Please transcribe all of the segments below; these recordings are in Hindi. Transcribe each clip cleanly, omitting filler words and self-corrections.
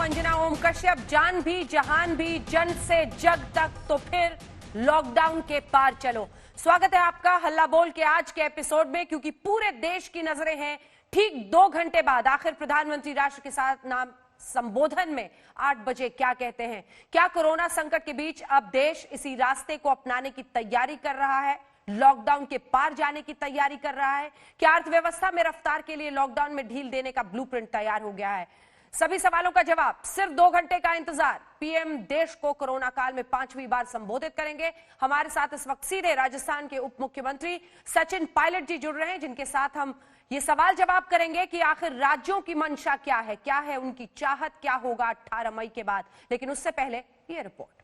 अंजना ओम कश्यप। जान भी जहान भी, जन से जग तक, तो फिर लॉकडाउन के पार चलो। स्वागत है आपका हल्ला बोल के आज के एपिसोड में, क्योंकि पूरे देश की नजरें हैं ठीक 2 घंटे बाद आखिर प्रधानमंत्री राष्ट्र के साथ नाम संबोधन में 8 बजे क्या कहते हैं। क्या कोरोना संकट के बीच अब देश इसी रास्ते को अपनाने की तैयारी कर रहा है, लॉकडाउन के पार जाने की तैयारी कर रहा है? क्या अर्थव्यवस्था में रफ्तार के लिए लॉकडाउन में ढील देने का ब्लूप्रिंट तैयार हो गया है? सभी सवालों का जवाब, सिर्फ 2 घंटे का इंतजार। पीएम देश को कोरोना काल में 5वीं बार संबोधित करेंगे। हमारे साथ इस वक्त सीधे राजस्थान के उप मुख्यमंत्री सचिन पायलट जी जुड़ रहे हैं, जिनके साथ हम ये सवाल जवाब करेंगे कि आखिर राज्यों की मंशा क्या है उनकी चाहत, क्या होगा 18 मई के बाद। लेकिन उससे पहले ये रिपोर्ट।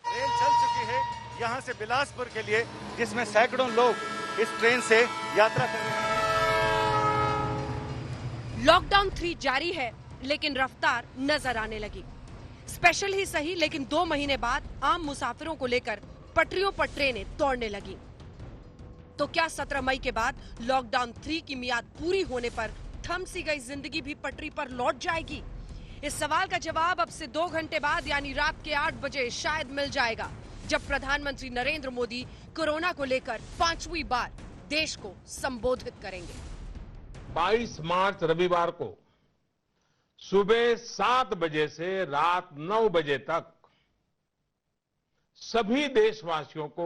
रेल चल चुकी है यहां से बिलासपुर के लिए, जिसमें सैकड़ों लोग इस ट्रेन से यात्रा कर रहे हैं। लॉकडाउन 3 जारी है, लेकिन रफ्तार नजर आने लगी। स्पेशल ही सही, लेकिन 2 महीने बाद आम मुसाफिरों को लेकर पटरियों पर ट्रेनें दौड़ने लगी। तो क्या 17 मई के बाद लॉकडाउन 3 की मियाद पूरी होने पर थम सी गई जिंदगी भी पटरी पर लौट जाएगी? इस सवाल का जवाब अब से 2 घंटे बाद यानी रात के 8 बजे शायद मिल जाएगा, जब प्रधानमंत्री नरेंद्र मोदी कोरोना को लेकर 5वीं बार देश को संबोधित करेंगे। 22 मार्च रविवार को सुबह 7 बजे से रात 9 बजे तक सभी देशवासियों को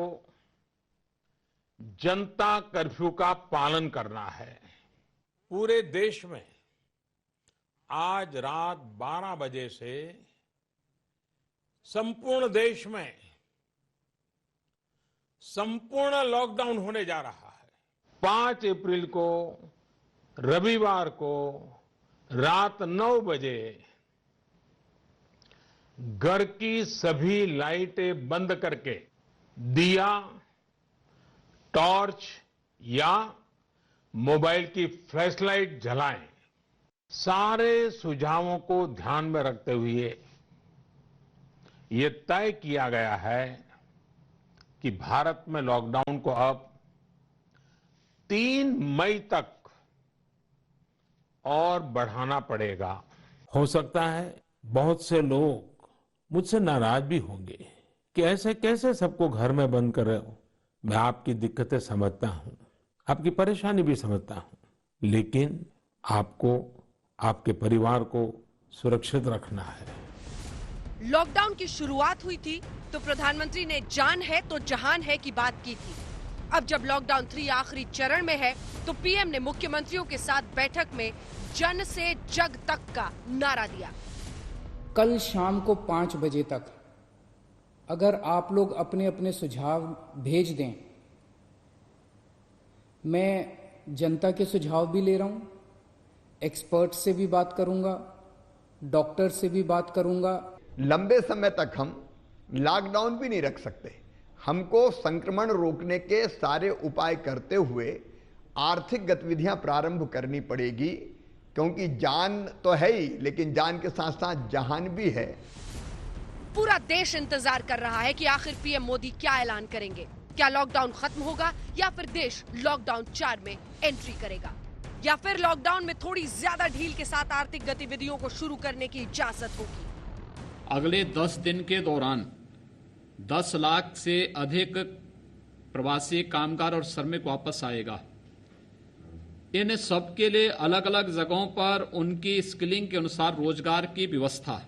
जनता कर्फ्यू का पालन करना है। पूरे देश में आज रात 12 बजे से संपूर्ण देश में संपूर्ण लॉकडाउन होने जा रहा है। 5 अप्रैल को रविवार को रात 9 बजे घर की सभी लाइटें बंद करके दिया, टॉर्च या मोबाइल की फ्लैशलाइट जलाएं। सारे सुझावों को ध्यान में रखते हुए ये तय किया गया है कि भारत में लॉकडाउन को अब 3 मई तक और बढ़ाना पड़ेगा। हो सकता है बहुत से लोग मुझसे नाराज भी होंगे कि ऐसे कैसे सबको घर में बंद कर रहे हो। मैं आपकी दिक्कतें समझता हूं, आपकी परेशानी भी समझता हूं, लेकिन आपको, आपके परिवार को सुरक्षित रखना है। लॉकडाउन की शुरुआत हुई थी तो प्रधानमंत्री ने जान है तो जहान है की बात की थी। अब जब लॉकडाउन 3 आखिरी चरण में है तो पीएम ने मुख्यमंत्रियों के साथ बैठक में जन से जग तक का नारा दिया। कल शाम को 5 बजे तक अगर आप लोग अपने अपने सुझाव भेज दें, मैं जनता के सुझाव भी ले रहा हूं, एक्सपर्ट से भी बात करूंगा, डॉक्टर से भी बात करूंगा। लंबे समय तक हम लॉकडाउन भी नहीं रख सकते। हमको संक्रमण रोकने के सारे उपाय करते हुए आर्थिक गतिविधियां प्रारंभ करनी पड़ेगी, क्योंकि जान तो है ही, लेकिन जान के साथ साथ जहान भी है। पूरा देश इंतजार कर रहा है कि आखिर पीएम मोदी क्या ऐलान करेंगे। क्या लॉकडाउन खत्म होगा या फिर देश लॉकडाउन 4 में एंट्री करेगा, या फिर लॉकडाउन में थोड़ी ज्यादा ढील के साथ आर्थिक गतिविधियों को शुरू करने की इजाजत होगी? अगले 10 दिन के दौरान 10 लाख से अधिक प्रवासी कामगार और श्रमिक वापस आएगा। इन सबके लिए अलग अलग जगहों पर उनकी स्किलिंग के अनुसार रोजगार की व्यवस्था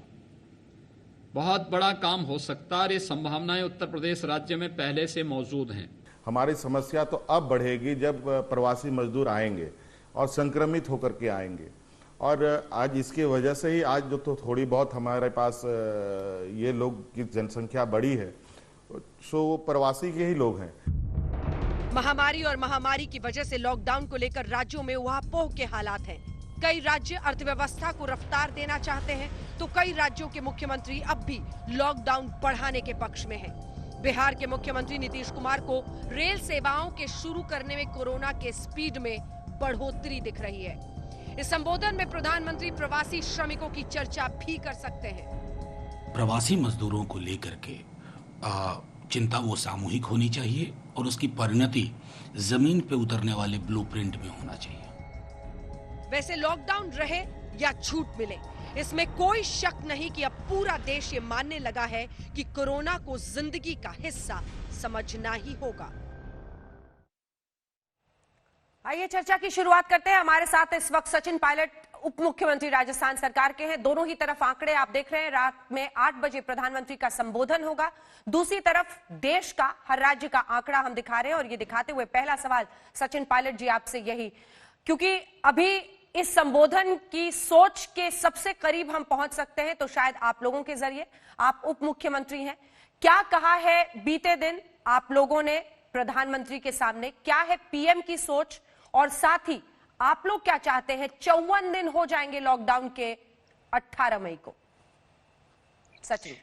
बहुत बड़ा काम हो सकता है। ये संभावनाएं उत्तर प्रदेश राज्य में पहले से मौजूद हैं। हमारी समस्या तो अब बढ़ेगी जब प्रवासी मजदूर आएंगे और संक्रमित होकर के आएंगे, और आज इसकी वजह से ही आज जो तो थोड़ी बहुत हमारे पास ये लोग की जनसंख्या बढ़ी है, सो वो प्रवासी के ही लोग हैं। महामारी और महामारी की वजह से लॉकडाउन को लेकर राज्यों में उहापोह के हालात हैं। कई राज्य अर्थव्यवस्था को रफ्तार देना चाहते हैं, तो कई राज्यों के मुख्यमंत्री अब भी लॉकडाउन बढ़ाने के पक्ष में हैं। बिहार के मुख्यमंत्री नीतीश कुमार को रेल सेवाओं के शुरू करने में कोरोना के स्पीड में बढ़ोतरी दिख रही है। इस संबोधन में प्रधानमंत्री प्रवासी श्रमिकों की चर्चा भी कर सकते हैं। प्रवासी मजदूरों को लेकर के चिंता वो सामूहिक होनी चाहिए और उसकी परिणति जमीन पे उतरने वाले ब्लूप्रिंट में होना चाहिए। वैसे लॉकडाउन रहे या छूट मिले, इसमें कोई शक नहीं कि अब पूरा देश ये मानने लगा है कि कोरोना को जिंदगी का हिस्सा समझना ही होगा। आइए चर्चा की शुरुआत करते हैं। हमारे साथ इस वक्त सचिन पायलट उप मुख्यमंत्री राजस्थान सरकार के हैं। दोनों ही तरफ आंकड़े आप देख रहे हैं। रात में 8 बजे प्रधानमंत्री का संबोधन होगा। दूसरी तरफ देश का, हर राज्य का आंकड़ा हम दिखा रहे हैं। और ये दिखाते हुए पहला सवाल सचिन पायलट जी आपसे यही, क्योंकि अभी इस संबोधन की सोच के सबसे करीब हम पहुंच सकते हैं तो शायद आप लोगों के जरिए। आप उप मुख्यमंत्री हैं, क्या कहा है बीते दिन आप लोगों ने प्रधानमंत्री के सामने? क्या है पीएम की सोच, और साथ ही आप लोग क्या चाहते हैं? 54 दिन हो जाएंगे लॉकडाउन के 18 मई को। सचिन,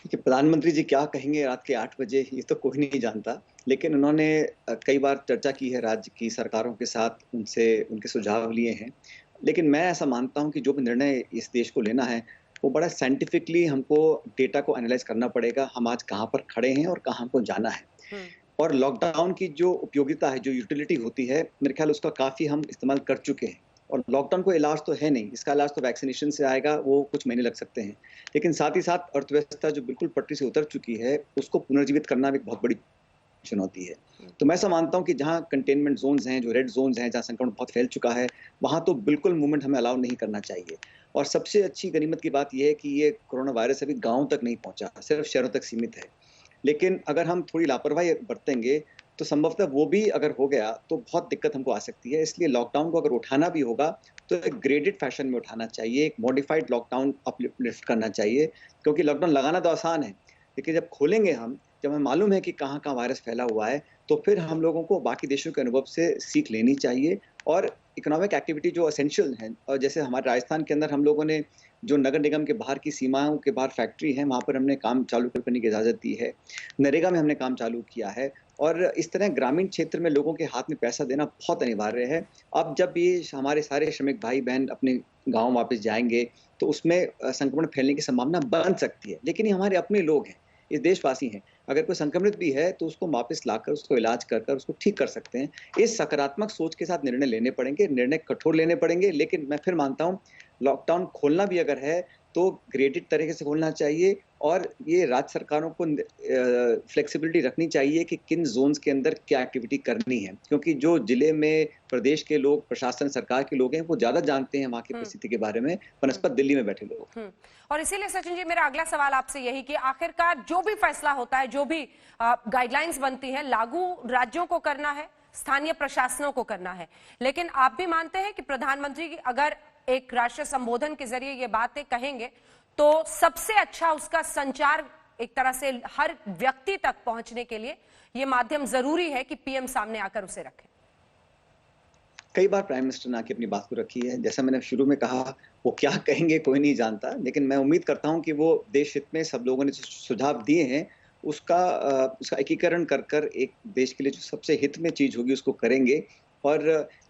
प्रधानमंत्री जी क्या कहेंगे रात के 8 बजे, ये तो कोई नहीं जानता। लेकिन उन्होंने कई बार चर्चा की है राज्य की सरकारों के साथ, उनसे उनके सुझाव लिए हैं। लेकिन मैं ऐसा मानता हूं कि जो भी निर्णय इस देश को लेना है वो बड़ा साइंटिफिकली हमको डेटा को एनालाइज करना पड़ेगा। हम आज कहाँ पर खड़े हैं और कहाँ को जाना है। और लॉकडाउन की जो उपयोगिता है, जो यूटिलिटी होती है, मेरे ख्याल उसका काफ़ी हम इस्तेमाल कर चुके हैं। और लॉकडाउन को इलाज तो है नहीं, इसका इलाज तो वैक्सीनेशन से आएगा, वो कुछ महीने लग सकते हैं। लेकिन साथ ही साथ अर्थव्यवस्था जो बिल्कुल पटरी से उतर चुकी है उसको पुनर्जीवित करना भी एक बहुत बड़ी चुनौती है। तो मैं ऐसा मानता हूँ कि जहाँ कंटेनमेंट जोन्स हैं, जो रेड जोन्स हैं, जहाँ संक्रमण बहुत फैल चुका है, वहाँ तो बिल्कुल मूवमेंट हमें अलाउ नहीं करना चाहिए। और सबसे अच्छी गनीमत की बात यह है कि ये कोरोना वायरस अभी गाँव तक नहीं पहुँचा, सिर्फ शहरों तक सीमित है। लेकिन अगर हम थोड़ी लापरवाही बरतेंगे तो संभवतः वो भी अगर हो गया तो बहुत दिक्कत हमको आ सकती है। इसलिए लॉकडाउन को अगर उठाना भी होगा तो एक ग्रेडेड फैशन में उठाना चाहिए, एक मॉडिफाइड लॉकडाउन अपलिफ्ट करना चाहिए। क्योंकि लॉकडाउन लगाना तो आसान है, लेकिन जब खोलेंगे हम, जब हमें मालूम है कि कहाँ कहाँ वायरस फैला हुआ है, तो फिर हम लोगों को बाकी देशों के अनुभव से सीख लेनी चाहिए। और इकोनॉमिक एक्टिविटी जो एसेंशियल है, और जैसे हमारे राजस्थान के अंदर हम लोगों ने जो नगर निगम के बाहर की सीमाओं के बाहर फैक्ट्री है, वहाँ पर हमने काम चालू करने की इजाज़त दी है। नरेगा में हमने काम चालू किया है। और इस तरह ग्रामीण क्षेत्र में लोगों के हाथ में पैसा देना बहुत अनिवार्य है। अब जब ये हमारे सारे श्रमिक भाई बहन अपने गाँव वापस जाएंगे तो उसमें संक्रमण फैलने की संभावना बन सकती है। लेकिन ये हमारे अपने लोग हैं, ये देशवासी हैं। अगर कोई संक्रमित भी है तो उसको वापस लाकर उसको इलाज कर उसको ठीक कर सकते हैं। इस सकारात्मक सोच के साथ निर्णय लेने पड़ेंगे, निर्णय कठोर लेने पड़ेंगे। लेकिन मैं फिर मानता हूँ लॉकडाउन खोलना भी अगर है तो ग्रेडेड तरीके से खोलना चाहिए। और ये राज्य सरकारों को फ्लेक्सिबिलिटी रखनी चाहिए कि किन जोन्स के अंदर क्या एक्टिविटी करनी है, क्योंकि जो जिले में प्रदेश के लोग, प्रशासन, सरकार के लोग हैं, वो ज्यादा जानते हैं वहाँ की परिस्थिति के बारे में बनस्पत दिल्ली में बैठे लोग। और इसीलिए सचिन जी मेरा अगला सवाल आपसे यही कि आखिरकार जो भी फैसला होता है, जो भी गाइडलाइंस बनती है, लागू राज्यों को करना है, स्थानीय प्रशासनों को करना है। लेकिन आप भी मानते हैं कि प्रधानमंत्री अगर एक राष्ट्रीय संबोधन के जरिए ये बातें कहेंगे तो सबसे अच्छा उसका संचार एक तरह से हर व्यक्ति तक पहुंचने के लिए ये माध्यम जरूरी है कि पीएम सामने आकर उसे रखे? कई बार प्राइम मिनिस्टर ने आके अपनी बात को रखी है। जैसा मैंने शुरू में कहा, वो क्या कहेंगे कोई नहीं जानता। लेकिन मैं उम्मीद करता हूं कि वो देश हित में सब लोगों ने जो सुझाव दिए हैं उसका एकीकरण कर एक देश के लिए जो सबसे हित में चीज होगी उसको करेंगे। और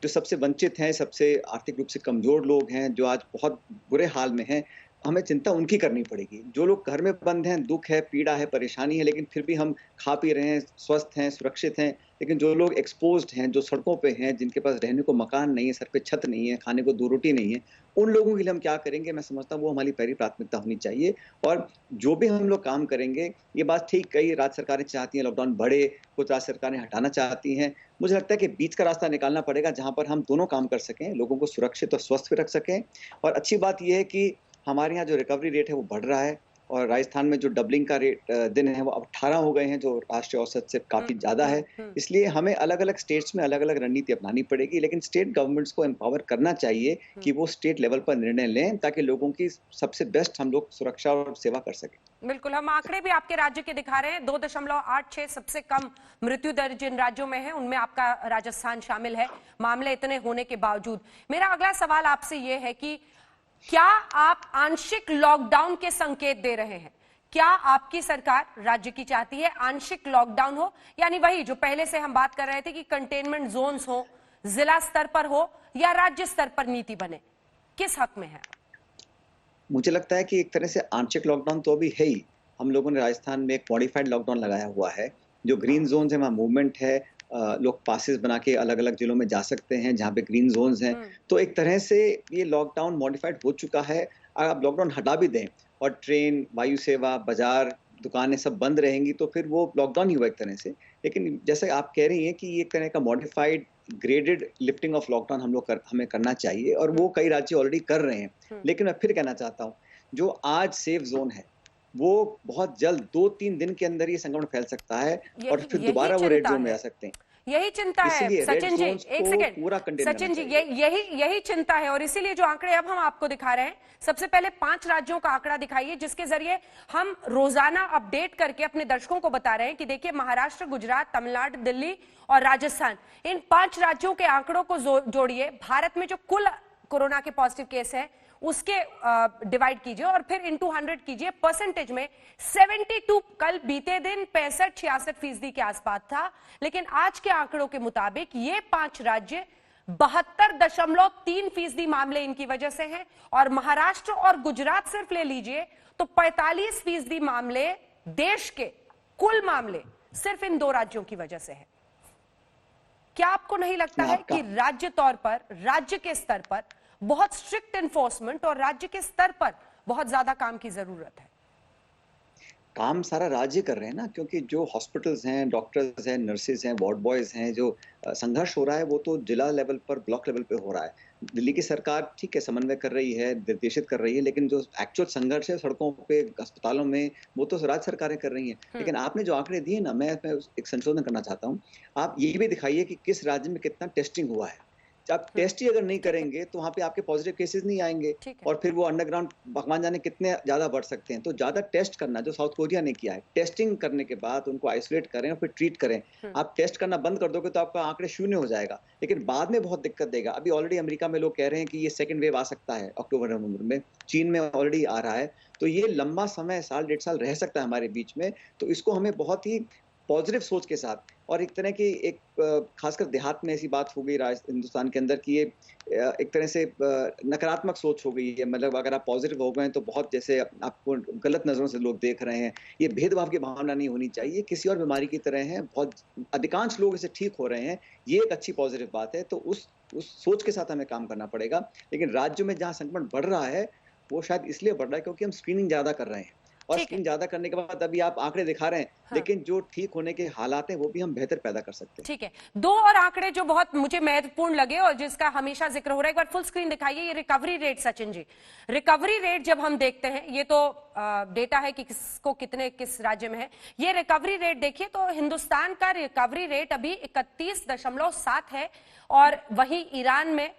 जो सबसे वंचित हैं, सबसे आर्थिक रूप से कमजोर लोग हैं, जो आज बहुत बुरे हाल में हैं, हमें चिंता उनकी करनी पड़ेगी। जो लोग घर में बंद हैं, दुख है, पीड़ा है, परेशानी है, लेकिन फिर भी हम खा पी रहे हैं, स्वस्थ हैं, सुरक्षित हैं। लेकिन जो लोग एक्सपोज्ड हैं, जो सड़कों पे हैं, जिनके पास रहने को मकान नहीं है, सर पे छत नहीं है, खाने को 2 रोटी नहीं है, उन लोगों के लिए हम क्या करेंगे? मैं समझता हूँ वो हमारी पहली प्राथमिकता होनी चाहिए। और जो भी हम लोग काम करेंगे, ये बात ठीक, कई राज्य सरकारें चाहती हैं लॉकडाउन बढ़े, कुछ राज्य सरकारें हटाना चाहती हैं। मुझे लगता है कि बीच का रास्ता निकालना पड़ेगा जहाँ पर हम दोनों काम कर सकें, लोगों को सुरक्षित और स्वस्थ भी रख सकें। और अच्छी बात यह है कि हमारे यहाँ जो रिकवरी रेट है वो बढ़ रहा है। और राजस्थान में जो डबलिंग का रेट दिन है वो अब 18 हो गए हैं, जो राष्ट्रीय औसत से काफी ज्यादा है। इसलिए हमें अलग अलग स्टेट्स में अलग अलग रणनीति अपनानी पड़ेगी। लेकिन स्टेट गवर्नमेंट्स को एम्पावर करना चाहिए कि वो स्टेट लेवल पर निर्णय लें, ताकि लोगों की सबसे बेस्ट हम लोग सुरक्षा और सेवा कर सकें। बिल्कुल, हम आंकड़े भी आपके राज्य के दिखा रहे हैं। 2.86 सबसे कम मृत्यु दर जिन राज्यों में है उनमें आपका राजस्थान शामिल है, मामले इतने होने के बावजूद। मेरा अगला सवाल आपसे ये है कि क्या आप आंशिक लॉकडाउन के संकेत दे रहे हैं? क्या आपकी सरकार, राज्य की चाहती है आंशिक लॉकडाउन हो, यानी वही जो पहले से हम बात कर रहे थे कि कंटेनमेंट जोन्स हो, जिला स्तर पर हो या राज्य स्तर पर नीति बने? किस हक में है? मुझे लगता है कि एक तरह से आंशिक लॉकडाउन तो अभी है ही। हम लोगों ने राजस्थान में एक मॉडिफाइड लॉकडाउन लगाया हुआ है। जो ग्रीन जोन है वहाँ मूवमेंट है, लोग पासेस बना के अलग अलग जिलों में जा सकते हैं जहाँ पे ग्रीन जोन्स हैं। तो एक तरह से ये लॉकडाउन मॉडिफाइड हो चुका है। अगर आप लॉकडाउन हटा भी दें और ट्रेन, वायु सेवा, बाजार, दुकानें सब बंद रहेंगी तो फिर वो लॉकडाउन ही हुआ एक तरह से। लेकिन जैसे आप कह रही हैं कि ये एक तरह का modified graded lifting of lockdown हमें करना चाहिए और वो कई राज्य ऑलरेडी कर रहे हैं। लेकिन मैं फिर कहना चाहता हूँ, जो आज सेफ जोन है वो बहुत जल्द 2-3 दिन के अंदर ये संक्रमण फैल सकता है और फिर दोबारा वो रेड जोन में आ सकते हैं। यही चिंता है सचिन जी, एक सेकंड सचिन जी, यही चिंता है और इसीलिए जो आंकड़े अब हम आपको दिखा रहे हैं, सबसे पहले 5 राज्यों का आंकड़ा दिखाइए जिसके जरिए हम रोजाना अपडेट करके अपने दर्शकों को बता रहे हैं कि देखिए महाराष्ट्र, गुजरात, तमिलनाडु, दिल्ली और राजस्थान, इन 5 राज्यों के आंकड़ों को जोड़िए, भारत में जो कुल कोरोना के पॉजिटिव केस है उसके डिवाइड कीजिए और फिर इनटू 100 कीजिए। परसेंटेज में 72, कल बीते दिन 65-66% के आसपास था, लेकिन आज के आंकड़ों के मुताबिक ये 5 राज्य 72.3% मामले इनकी वजह से हैं और महाराष्ट्र और गुजरात सिर्फ ले लीजिए तो 45% मामले देश के कुल मामले सिर्फ इन 2 राज्यों की वजह से है। क्या आपको नहीं लगता है कि राज्य तौर पर, राज्य के स्तर पर बहुत स्ट्रिक्ट एनफोर्समेंट और राज्य के स्तर पर बहुत ज्यादा काम की जरूरत है? काम सारा राज्य कर रहे हैं ना, क्योंकि जो हॉस्पिटल्स हैं, डॉक्टर्स हैं, नर्सेज हैं, वार्ड बॉयज हैं, जो संघर्ष हो रहा है वो तो जिला लेवल पर, ब्लॉक लेवल पे हो रहा है। दिल्ली की सरकार ठीक है समन्वय कर रही है, निर्देशित कर रही है, लेकिन जो एक्चुअल संघर्ष है सड़कों पे, अस्पतालों में, वो तो राज्य सरकारें कर रही हैं। लेकिन आपने जो आंकड़े दिए ना, मैं एक संशोधन करना चाहता हूँ। आप ये भी दिखाइए कि किस राज्य में कितना टेस्टिंग हुआ है। आप टेस्ट ही अगर नहीं करेंगे तो वहां पे आपके पॉजिटिव केसेस नहीं आएंगे और फिर वो अंडरग्राउंड भगवान जाने कितने ज्यादा बढ़ सकते हैं। तो ज्यादा टेस्ट करना, जो साउथ कोरिया ने किया है, टेस्टिंग करने के बाद उनको आइसोलेट करें और फिर ट्रीट करें। आप टेस्ट करना बंद कर दोगे तो आपका आंकड़े शून्य हो जाएगा, लेकिन बाद में बहुत दिक्कत देगा। अभी ऑलरेडी अमेरिका में लोग कह रहे हैं कि ये सेकंड वेव आ सकता है अक्टूबर नवंबर में, चीन में ऑलरेडी आ रहा है। तो ये लंबा समय, 1.5 साल रह सकता है हमारे बीच में। तो इसको हमें बहुत ही पॉजिटिव सोच के साथ, और एक तरह की एक खासकर देहात में ऐसी बात हो गई हिंदुस्तान के अंदर कि ये एक तरह से नकारात्मक सोच हो गई है। मतलब अगर आप पॉजिटिव हो गए तो बहुत, जैसे आपको गलत नजरों से लोग देख रहे हैं। ये भेदभाव की भावना नहीं होनी चाहिए, किसी और बीमारी की तरह है। बहुत अधिकांश लोग इसे ठीक हो रहे हैं, ये एक अच्छी पॉजिटिव बात है। तो उस सोच के साथ हमें काम करना पड़ेगा। लेकिन राज्यों में जहाँ संक्रमण बढ़ रहा है वो शायद इसलिए बढ़ रहा है क्योंकि हम स्क्रीनिंग ज्यादा कर रहे हैं, और स्क्रीन ज्यादा करने के बाद अभी आप आंकड़े दिखा रहे हैं, लेकिन जो ठीक होने के हालात हैं वो भी हम बेहतर पैदा कर सकते हैं। ठीक है, 2 और आंकड़े जो बहुत मुझे महत्वपूर्ण लगे और जिसका हमेशा जिक्र हो रहा है, एक बार फुल स्क्रीन दिखाइए। ये recovery rate Sachin ji, recovery rate जब हम देखते हैं, ये तो डेटा है कि किसको कितने किस राज्य में है। ये रिकवरी रेट देखिए तो हिंदुस्तान का रिकवरी रेट अभी 31.7 है और वहीं ईरान में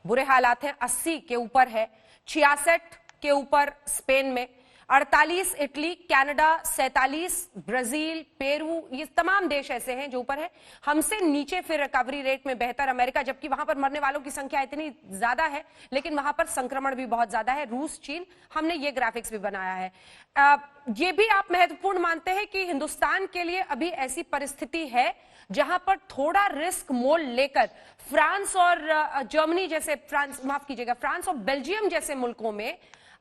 बुरे हालात हैं, 80 के ऊपर है, 66 के ऊपर स्पेन में, 48 इटली, कनाडा 47, ब्राजील, पेरू, ये तमाम देश ऐसे हैं जो ऊपर है। हमसे नीचे फिर रिकवरी रेट में बेहतर अमेरिका, जबकि वहां पर मरने वालों की संख्या इतनी ज्यादा है लेकिन वहां पर संक्रमण भी बहुत ज्यादा है, रूस, चीन। हमने ये ग्राफिक्स भी बनाया है। ये भी आप महत्वपूर्ण मानते हैं कि हिंदुस्तान के लिए अभी ऐसी परिस्थिति है जहां पर थोड़ा रिस्क मोल लेकर फ्रांस और जर्मनी जैसे, फ्रांस और बेल्जियम जैसे मुल्कों में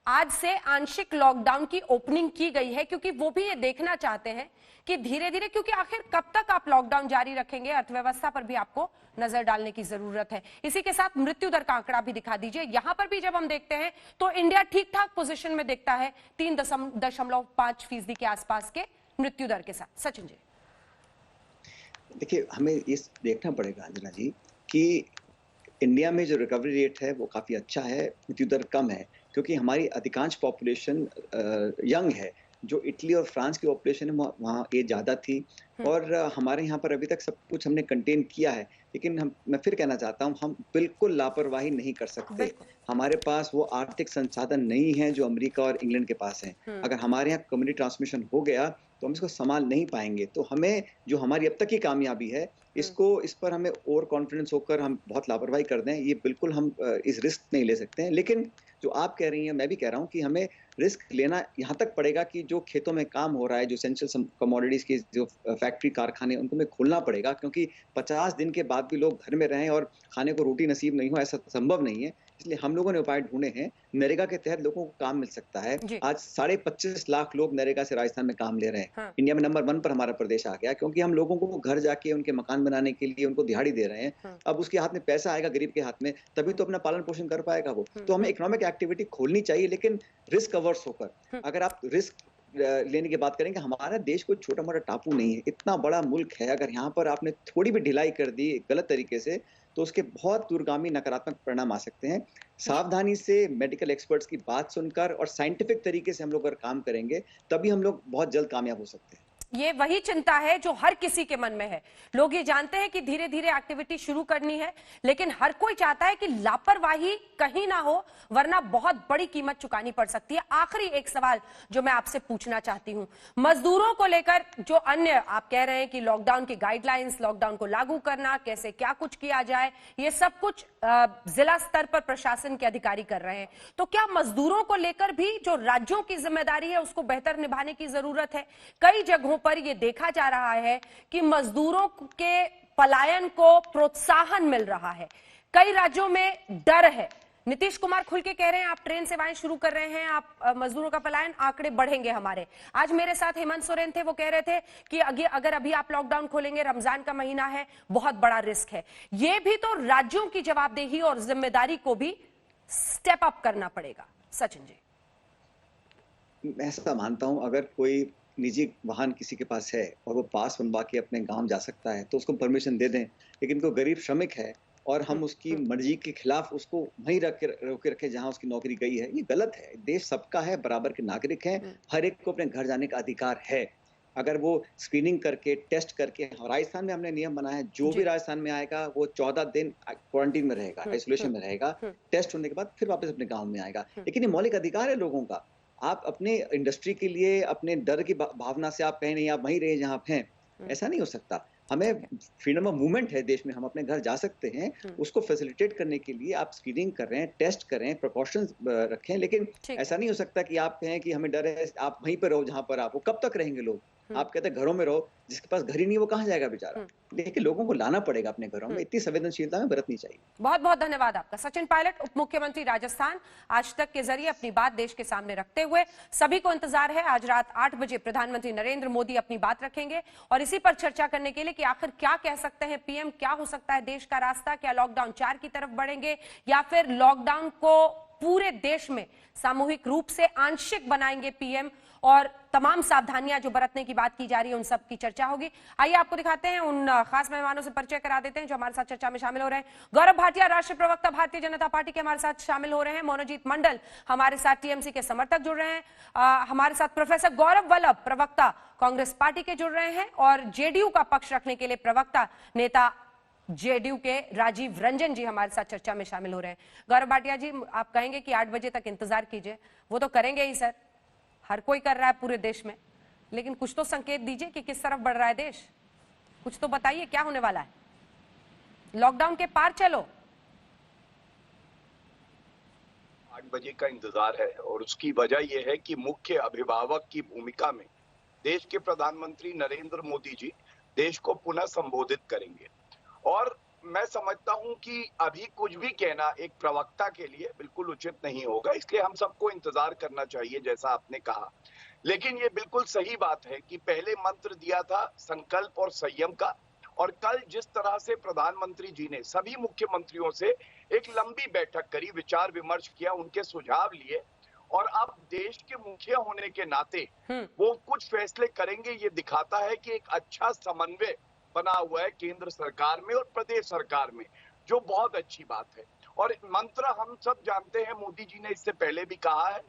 आज से आंशिक लॉकडाउन की ओपनिंग की गई है, क्योंकि वो भी ये देखना चाहते हैं कि धीरे धीरे, क्योंकि आखिर कब तक आप लॉकडाउन जारी रखेंगे, अर्थव्यवस्था पर भी आपको नजर डालने की जरूरत है। इसी के साथ मृत्यु दर का आंकड़ा भी दिखा दीजिए। यहां पर भी जब हम देखते हैं तो इंडिया ठीक ठाक पोजीशन में दिखता है, 3.5% के आसपास के मृत्यु दर के साथ। सचिन जी, देखिए हमें ये देखना पड़ेगा अंजना जी कि इंडिया में जो रिकवरी रेट है वो काफी अच्छा है, मृत्यु दर कम है, क्योंकि हमारी अधिकांश पॉपुलेशन यंग है। जो इटली और फ्रांस की पॉपुलेशन है वहाँ एज ज़्यादा थी, और हमारे यहाँ पर अभी तक सब कुछ हमने कंटेन किया है। लेकिन मैं फिर कहना चाहता हूँ, हम बिल्कुल लापरवाही नहीं कर सकते। हमारे पास वो आर्थिक संसाधन नहीं है जो अमेरिका और इंग्लैंड के पास है। अगर हमारे यहाँ कम्युनिटी ट्रांसमिशन हो गया तो हम इसको संभाल नहीं पाएंगे। तो हमें, जो हमारी अब तक की कामयाबी है, इस पर हमें ओवर कॉन्फिडेंस होकर हम बहुत लापरवाही कर दें, ये बिल्कुल हम इस रिस्क नहीं ले सकते हैं। लेकिन जो आप कह रही हैं, मैं भी कह रहा हूँ कि हमें रिस्क लेना यहाँ तक पड़ेगा कि जो खेतों में काम हो रहा है, जो एसेंशियल कमोडिटीज की जो फैक्ट्री, कारखाने, उनको हमें खोलना पड़ेगा, क्योंकि 50 दिन के बाद भी लोग घर में रहें और खाने को रोटी नसीब नहीं हो, ऐसा संभव नहीं है। इसलिए हम लोगों ने उपाय ढूंढे हैं। नरेगा के तहत लोगों को काम मिल सकता है। आज 25.5 लाख लोग नरेगा से राजस्थान में काम ले रहे हैं। हाँ। इंडिया में नंबर 1 पर हमारा प्रदेश आ गया, क्योंकि हम लोगों को घर जाके उनके मकान बनाने के लिए उनको दिहाड़ी दे रहे हैं। हाँ। अब उसके हाथ में पैसा आएगा, गरीब के हाथ में, तभी तो अपना पालन पोषण कर पाएगा वो। तो हमें इकोनॉमिक एक्टिविटी खोलनी चाहिए, लेकिन रिस्क अवर्स होकर। अगर आप रिस्क लेने की बात करेंगे, हमारा देश कोई छोटा मोटा टापू नहीं है, इतना बड़ा मुल्क है। अगर यहाँ पर आपने थोड़ी भी ढिलाई कर दी गलत तरीके से, तो उसके बहुत दूरगामी नकारात्मक परिणाम आ सकते हैं। सावधानी से मेडिकल एक्सपर्ट्स की बात सुनकर और साइंटिफिक तरीके से हम लोग अगर काम करेंगे, तभी हम लोग बहुत जल्द कामयाब हो सकते हैं। ये वही चिंता है जो हर किसी के मन में है। लोग ये जानते हैं कि धीरे धीरे एक्टिविटी शुरू करनी है, लेकिन हर कोई चाहता है कि लापरवाही कहीं ना हो, वरना बहुत बड़ी कीमत चुकानी पड़ सकती है। आखिरी एक सवाल जो मैं आपसे पूछना चाहती हूं, मजदूरों को लेकर जो अन्य आप कह रहे हैं कि लॉकडाउन की गाइडलाइंस, लॉकडाउन को लागू करना, कैसे क्या कुछ किया जाए, ये सब कुछ जिला स्तर पर प्रशासन के अधिकारी कर रहे हैं। तो क्या मजदूरों को लेकर भी जो राज्यों की जिम्मेदारी है उसको बेहतर निभाने की जरूरत है? कई जगहों पर यह देखा जा रहा है कि मजदूरों के पलायन को प्रोत्साहन मिल रहा है, कई राज्यों में डर है। नीतीश कुमार खुल के कह रहे हैं आप ट्रेन सेवाएं शुरू कर रहे हैं, आप मजदूरों का पलायन, आंकड़े बढ़ेंगे हमारे। आज मेरे साथ हेमंत सोरेन थे, वो कह रहे थे कि अगर अभी आप लॉकडाउन खोलेंगे, रमजान का महीना है, बहुत बड़ा रिस्क है। ये भी तो राज्यों की जवाबदेही और जिम्मेदारी को भी स्टेप अप करना पड़ेगा। सचिन जी, मैं ऐसा मानता हूं, अगर कोई निजी वाहन किसी के पास है और वो पास बनवा के अपने गांव जा सकता है, तो उसको परमिशन दे दें। लेकिन कोई गरीब श्रमिक है और हम उसकी मर्जी के खिलाफ उसको वहीं रोके रखे जहां उसकी नौकरी गई है, ये गलत है। देश सबका है, बराबर के नागरिक हैं, हर एक को अपने घर जाने का अधिकार है। अगर वो स्क्रीनिंग करके, टेस्ट करके, राजस्थान में हमने नियम बनाया है, जो भी राजस्थान में आएगा वो 14 दिन क्वारंटीन में रहेगा, आइसोलेशन में रहेगा, टेस्ट होने के बाद फिर वापस अपने गाँव में आएगा। लेकिन ये मौलिक अधिकार है लोगों का। आप अपने इंडस्ट्री के लिए अपने डर की भावना से आप कहें नहीं, आप वहीं रहे जहां आप हैं, ऐसा नहीं हो सकता। हमें फ्रीडम ऑफ मूवमेंट है देश में, हम अपने घर जा सकते हैं। उसको फैसिलिटेट करने के लिए आप स्क्रीनिंग कर रहे हैं, टेस्ट कर रहे हैं, प्रिकॉशंस रखें। लेकिन ऐसा नहीं हो सकता कि आप कहें कि हमें डर है, आप वहीं पर रहो जहां पर आप हो। कब तक रहेंगे लोग? आप कहते हैं घरों में रहो, जिसके पास घर ही नहीं वो कहां जाएगा बेचारा? देखिए, लोगों को लाना पड़ेगा अपने घरों में, इतनी संवेदनशीलता में बरतनी चाहिए। बहुत बहुत धन्यवाद आपका। सचिन पायलट, उप मुख्यमंत्री राजस्थान, आज तक के जरिए अपनी बात देश के सामने रखते हुए सभी को इंतजार है आज रात 8 बजे प्रधानमंत्री नरेंद्र मोदी अपनी बात रखेंगे और इसी पर चर्चा करने के लिए कि आखिर क्या कह सकते हैं पीएम, क्या हो सकता है देश का रास्ता, क्या लॉकडाउन 4 की तरफ बढ़ेंगे या फिर लॉकडाउन को पूरे देश में सामूहिक रूप से आंशिक बनाएंगे पीएम, और तमाम सावधानियां जो बरतने की बात की जा रही है उन सब की चर्चा होगी। आइए आपको दिखाते हैं, उन खास मेहमानों से परिचय करा देते हैं जो हमारे साथ चर्चा में शामिल हो रहे हैं। गौरव भाटिया, राष्ट्रीय प्रवक्ता भारतीय जनता पार्टी के हमारे साथ शामिल हो रहे हैं। मोनोजीत मंडल हमारे साथ टीएमसी के समर्थक जुड़ रहे हैं। हमारे साथ प्रोफेसर गौरव वल्लभ, प्रवक्ता कांग्रेस पार्टी के जुड़ रहे हैं, और जेडीयू का पक्ष रखने के लिए प्रवक्ता नेता जेडीयू के राजीव रंजन जी हमारे साथ चर्चा में शामिल हो रहे हैं। गौरव भाटिया जी, आप कहेंगे कि 8 बजे तक इंतजार कीजिए, वो तो करेंगे ही सर, हर कोई कर रहा है पूरे देश में, लेकिन कुछ तो संकेत दीजिए कि किस तरफ बढ़ रहा है देश, कुछ तो बताइए क्या होने वाला है। लॉकडाउन के पार चलो। 8 बजे का इंतजार है और उसकी वजह यह है कि मुख्य अभिभावक की भूमिका में देश के प्रधानमंत्री नरेंद्र मोदी जी देश को पुनः संबोधित करेंगे। और मैं समझता हूं कि अभी कुछ भी कहना एक प्रवक्ता के लिए बिल्कुल उचित नहीं होगा, इसलिए हम सबको इंतजार करना चाहिए जैसा आपने कहा। लेकिन ये बिल्कुल सही बात है कि पहले मंत्र दिया था संकल्प और संयम का, और कल जिस तरह से प्रधानमंत्री जी ने सभी मुख्यमंत्रियों से एक लंबी बैठक करी, विचार विमर्श किया, उनके सुझाव लिए, और अब देश के मुखिया होने के नाते वो कुछ फैसले करेंगे, ये दिखाता है कि एक अच्छा समन्वय बना हुआ है केंद्र सरकार में और प्रदेश सरकार में, जो बहुत अच्छी बात है। और मंत्र हम सब जानते हैं, मोदी जी ने इससे पहले भी कहा है,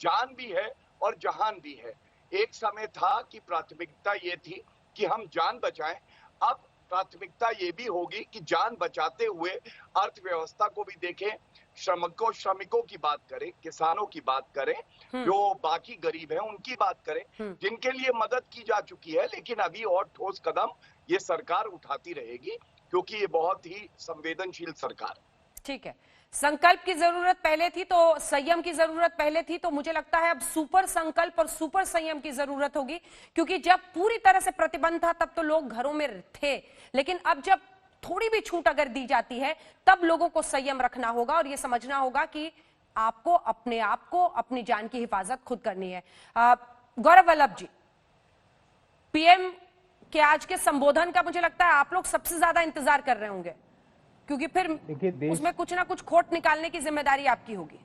जान भी है और जहान भी है। एक समय था कि प्राथमिकता ये थी कि हम जान बचाएं, अब प्राथमिकता ये भी होगी कि जान बचाते हुए अर्थव्यवस्था को भी देखें, श्रमिकों की बात करें, किसानों की बात करें, जो बाकी गरीब हैं उनकी बात करें, जिनके लिए मदद की जा चुकी है। लेकिन अभी और ठोस कदम ये सरकार उठाती रहेगी, क्योंकि ये बहुत ही संवेदनशील सरकार है। ठीक है, संकल्प की जरूरत पहले थी तो संयम की जरूरत पहले थी, तो मुझे लगता है अब सुपर संकल्प और सुपर संयम की जरूरत होगी, क्योंकि जब पूरी तरह से प्रतिबंध था तब तो लोग घरों में थे, लेकिन अब जब थोड़ी भी छूट अगर दी जाती है तब लोगों को संयम रखना होगा और यह समझना होगा कि आपको अपने आप को, अपनी जान की हिफाजत खुद करनी है। गौरव वल्लभ जी, पीएम के आज के संबोधन का मुझे लगता है आप लोग सबसे ज्यादा इंतजार कर रहे होंगे, क्योंकि फिर उसमें कुछ ना कुछ खोट निकालने की जिम्मेदारी आपकी होगी।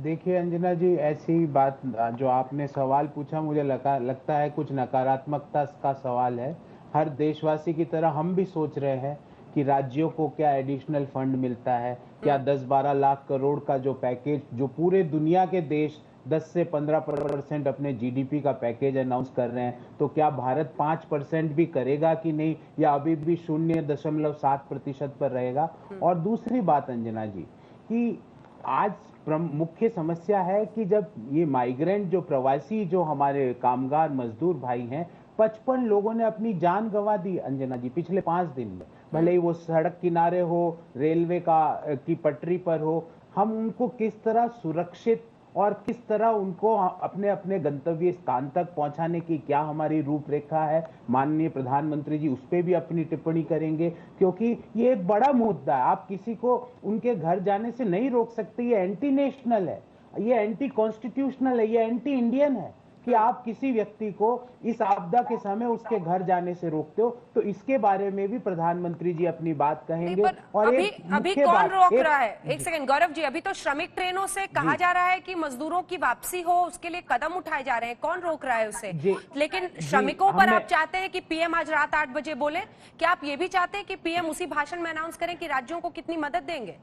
देखिए अंजना जी, ऐसी बात जो आपने सवाल पूछा, मुझे लगता है कुछ नकारात्मकता का सवाल है। हर देशवासी की तरह हम भी सोच रहे हैं कि राज्यों को क्या एडिशनल फंड मिलता है, क्या 10-12 लाख करोड़ का जो पैकेज, जो पूरे दुनिया के देश 10 से 15% अपने जीडीपी का पैकेज अनाउंस कर रहे हैं, तो क्या भारत 5% भी करेगा कि नहीं, या अभी भी 0.7% पर रहेगा। और दूसरी बात अंजना जी, कि आज मुख्य समस्या है कि जब ये माइग्रेंट, जो प्रवासी, जो हमारे कामगार मजदूर भाई हैं, 55 लोगों ने अपनी जान गंवा दी अंजना जी पिछले 5 दिन में, भले ही वो सड़क किनारे हो, रेलवे की पटरी पर हो। हम उनको किस तरह सुरक्षित और किस तरह उनको अपने अपने गंतव्य स्थान तक पहुंचाने की क्या हमारी रूपरेखा है, माननीय प्रधानमंत्री जी उस पर भी अपनी टिप्पणी करेंगे, क्योंकि ये एक बड़ा मुद्दा है। आप किसी को उनके घर जाने से नहीं रोक सकते। ये एंटी नेशनल है, ये एंटी कॉन्स्टिट्यूशनल है, ये एंटी इंडियन है कि आप किसी व्यक्ति को इस आपदा के समय उसके घर जाने से रोकते हो। तो इसके बारे में भी प्रधानमंत्री जी अपनी बात कहेंगे। और अभी कौन रोक रहा है? एक सेकंड गौरव जी, अभी तो श्रमिक ट्रेनों से कहा जा रहा है कि मजदूरों की वापसी हो, उसके लिए कदम उठाए जा रहे हैं। कौन रोक रहा है उसे? लेकिन श्रमिकों पर आप चाहते हैं कि पीएम आज रात 8 बजे बोले। क्या आप ये भी चाहते हैं कि पीएम उसी भाषण में अनाउंस करें कि राज्यों को कितनी मदद देंगे?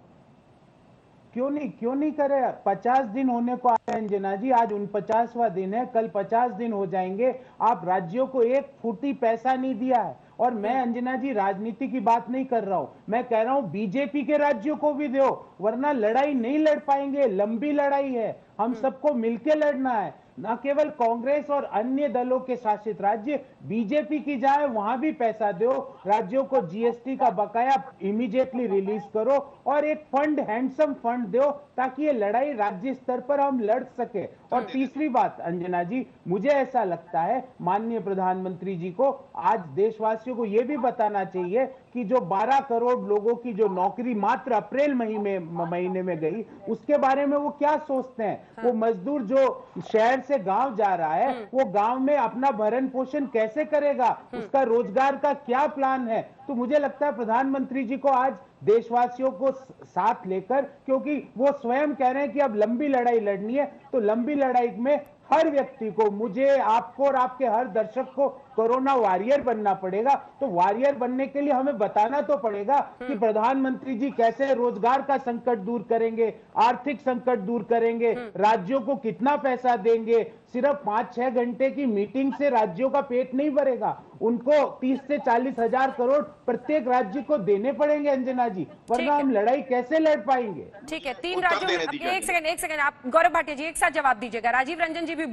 क्यों नहीं करे। 50 दिन होने को आए अंजना जी, आज 49वां दिन है, कल 50 दिन हो जाएंगे। आप राज्यों को एक फुटी पैसा नहीं दिया है। और मैं अंजना जी राजनीति की बात नहीं कर रहा हूं, मैं कह रहा हूं बीजेपी के राज्यों को भी दो, वरना लड़ाई नहीं लड़ पाएंगे। लंबी लड़ाई है, हम सबको मिलकर लड़ना है, न केवल कांग्रेस और अन्य दलों के शासित राज्य। बीजेपी की जाए वहां भी पैसा दो, राज्यों को जीएसटी का बकाया इमीडिएटली रिलीज करो और एक फंड, हैंडसम फंड दो, ताकि ये लड़ाई राज्य स्तर पर हम लड़ सके। और तीसरी बात अंजना जी, मुझे ऐसा लगता है माननीय प्रधानमंत्री जी को आज देशवासियों को यह भी बताना चाहिए कि जो 12 करोड़ लोगों की जो नौकरी मात्र अप्रैल महीने में गई, उसके बारे में वो क्या सोचते हैं। वो मजदूर जो शहर से गांव जा रहा है, वो गांव में अपना भरण पोषण कैसे करेगा, उसका रोजगार का क्या प्लान है। तो मुझे लगता है प्रधानमंत्री जी को आज देशवासियों को साथ लेकर, क्योंकि वो स्वयं कह रहे हैं कि अब लंबी लड़ाई लड़नी है, तो लंबी लड़ाई में हर व्यक्ति को, मुझे, आपको और आपके हर दर्शक को कोरोना वॉरियर बनना पड़ेगा। तो वॉरियर बनने के लिए हमें बताना तो पड़ेगा कि प्रधानमंत्री जी कैसे रोजगार का संकट दूर करेंगे, आर्थिक संकट दूर करेंगे, राज्यों को कितना पैसा देंगे। सिर्फ 5-6 घंटे की मीटिंग से राज्यों का पेट नहीं भरेगा, उनको 30 से 40 हजार करोड़ प्रत्येक राज्य को देने पड़ेंगे अंजना जी, वरना हम लड़ाई कैसे लड़ पाएंगे। ठीक है, 3 राज्यों में एक सेकंड आप गौरव भाटिया जी एक साथ जवाब दीजिएगा। राजीव रंजन जी भी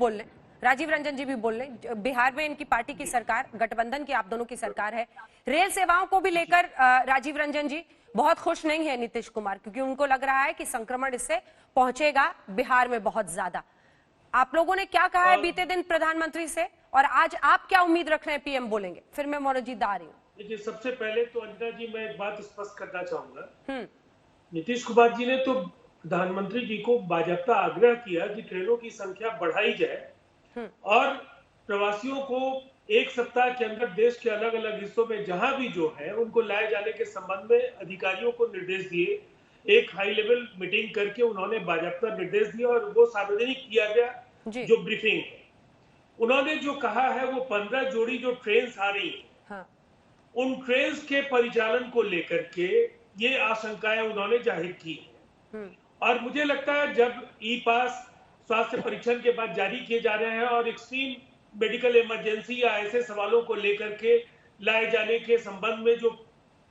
बोल लें। बिहार में इनकी पार्टी की सरकार, गठबंधन की आप दोनों की सरकार है। रेल सेवाओं को भी लेकर राजीव रंजन जी बहुत खुश नहीं है नीतीश कुमार, क्योंकि उनको लग रहा है कि संक्रमण इससे पहुंचेगा बिहार में बहुत ज्यादा। आप लोगों ने क्या कहा है बीते दिन प्रधानमंत्री से, और आज आप क्या उम्मीद रख रहे हैं पीएम बोलेंगे? फिर मैं मोनोजीत आ रही हूँ। देखिए, सबसे पहले तो अंजना जी मैं एक बात स्पष्ट करना चाहूंगा। नीतीश कुमार जी ने तो प्रधानमंत्री जी को बाकायदा आग्रह किया कि ट्रेनों की संख्या बढ़ाई जाए और प्रवासियों को एक सप्ताह के अंदर देश के अलग अलग हिस्सों में जहां भी जो है उनको लाए जाने के संबंध में अधिकारियों को निर्देश दिए। एक हाई लेवल मीटिंग करके उन्होंने बाकायदा निर्देश दिए और वो सार्वजनिक किया गया जो ब्रीफिंग है। उन्होंने जो कहा है वो 15 जोड़ी जो ट्रेन आ रही है, उन ट्रेन के परिचालन को लेकर के ये आशंकाएं उन्होंने जाहिर की है। और मुझे लगता है जब ई पास स्वास्थ्य परीक्षण के बाद जारी किए जा रहे हैं और एक्सट्रीम मेडिकल इमरजेंसी या ऐसे सवालों को लेकर के लाए जाने के संबंध में जो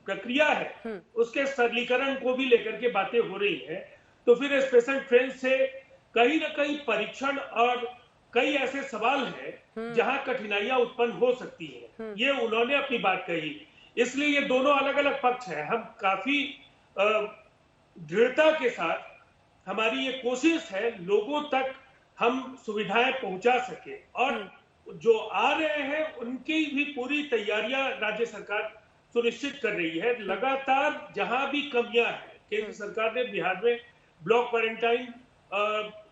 प्रक्रिया है उसके सरलीकरण को भी लेकर के बातें हो रही है, तो फिर स्पेशल ट्रेन से कहीं ना कहीं परीक्षण और कई ऐसे सवाल हैं जहां कठिनाइयां उत्पन्न हो सकती है। ये उन्होंने अपनी बात कही, इसलिए ये दोनों अलग अलग पक्ष है। हम काफी दृढ़ता के साथ, हमारी ये कोशिश है लोगों तक हम सुविधाएं पहुंचा सके, और जो आ रहे हैं उनकी भी पूरी तैयारियां राज्य सरकार सुनिश्चित कर रही है। लगातार जहां भी कमियां हैं, केंद्र सरकार ने बिहार में ब्लॉक क्वारंटाइन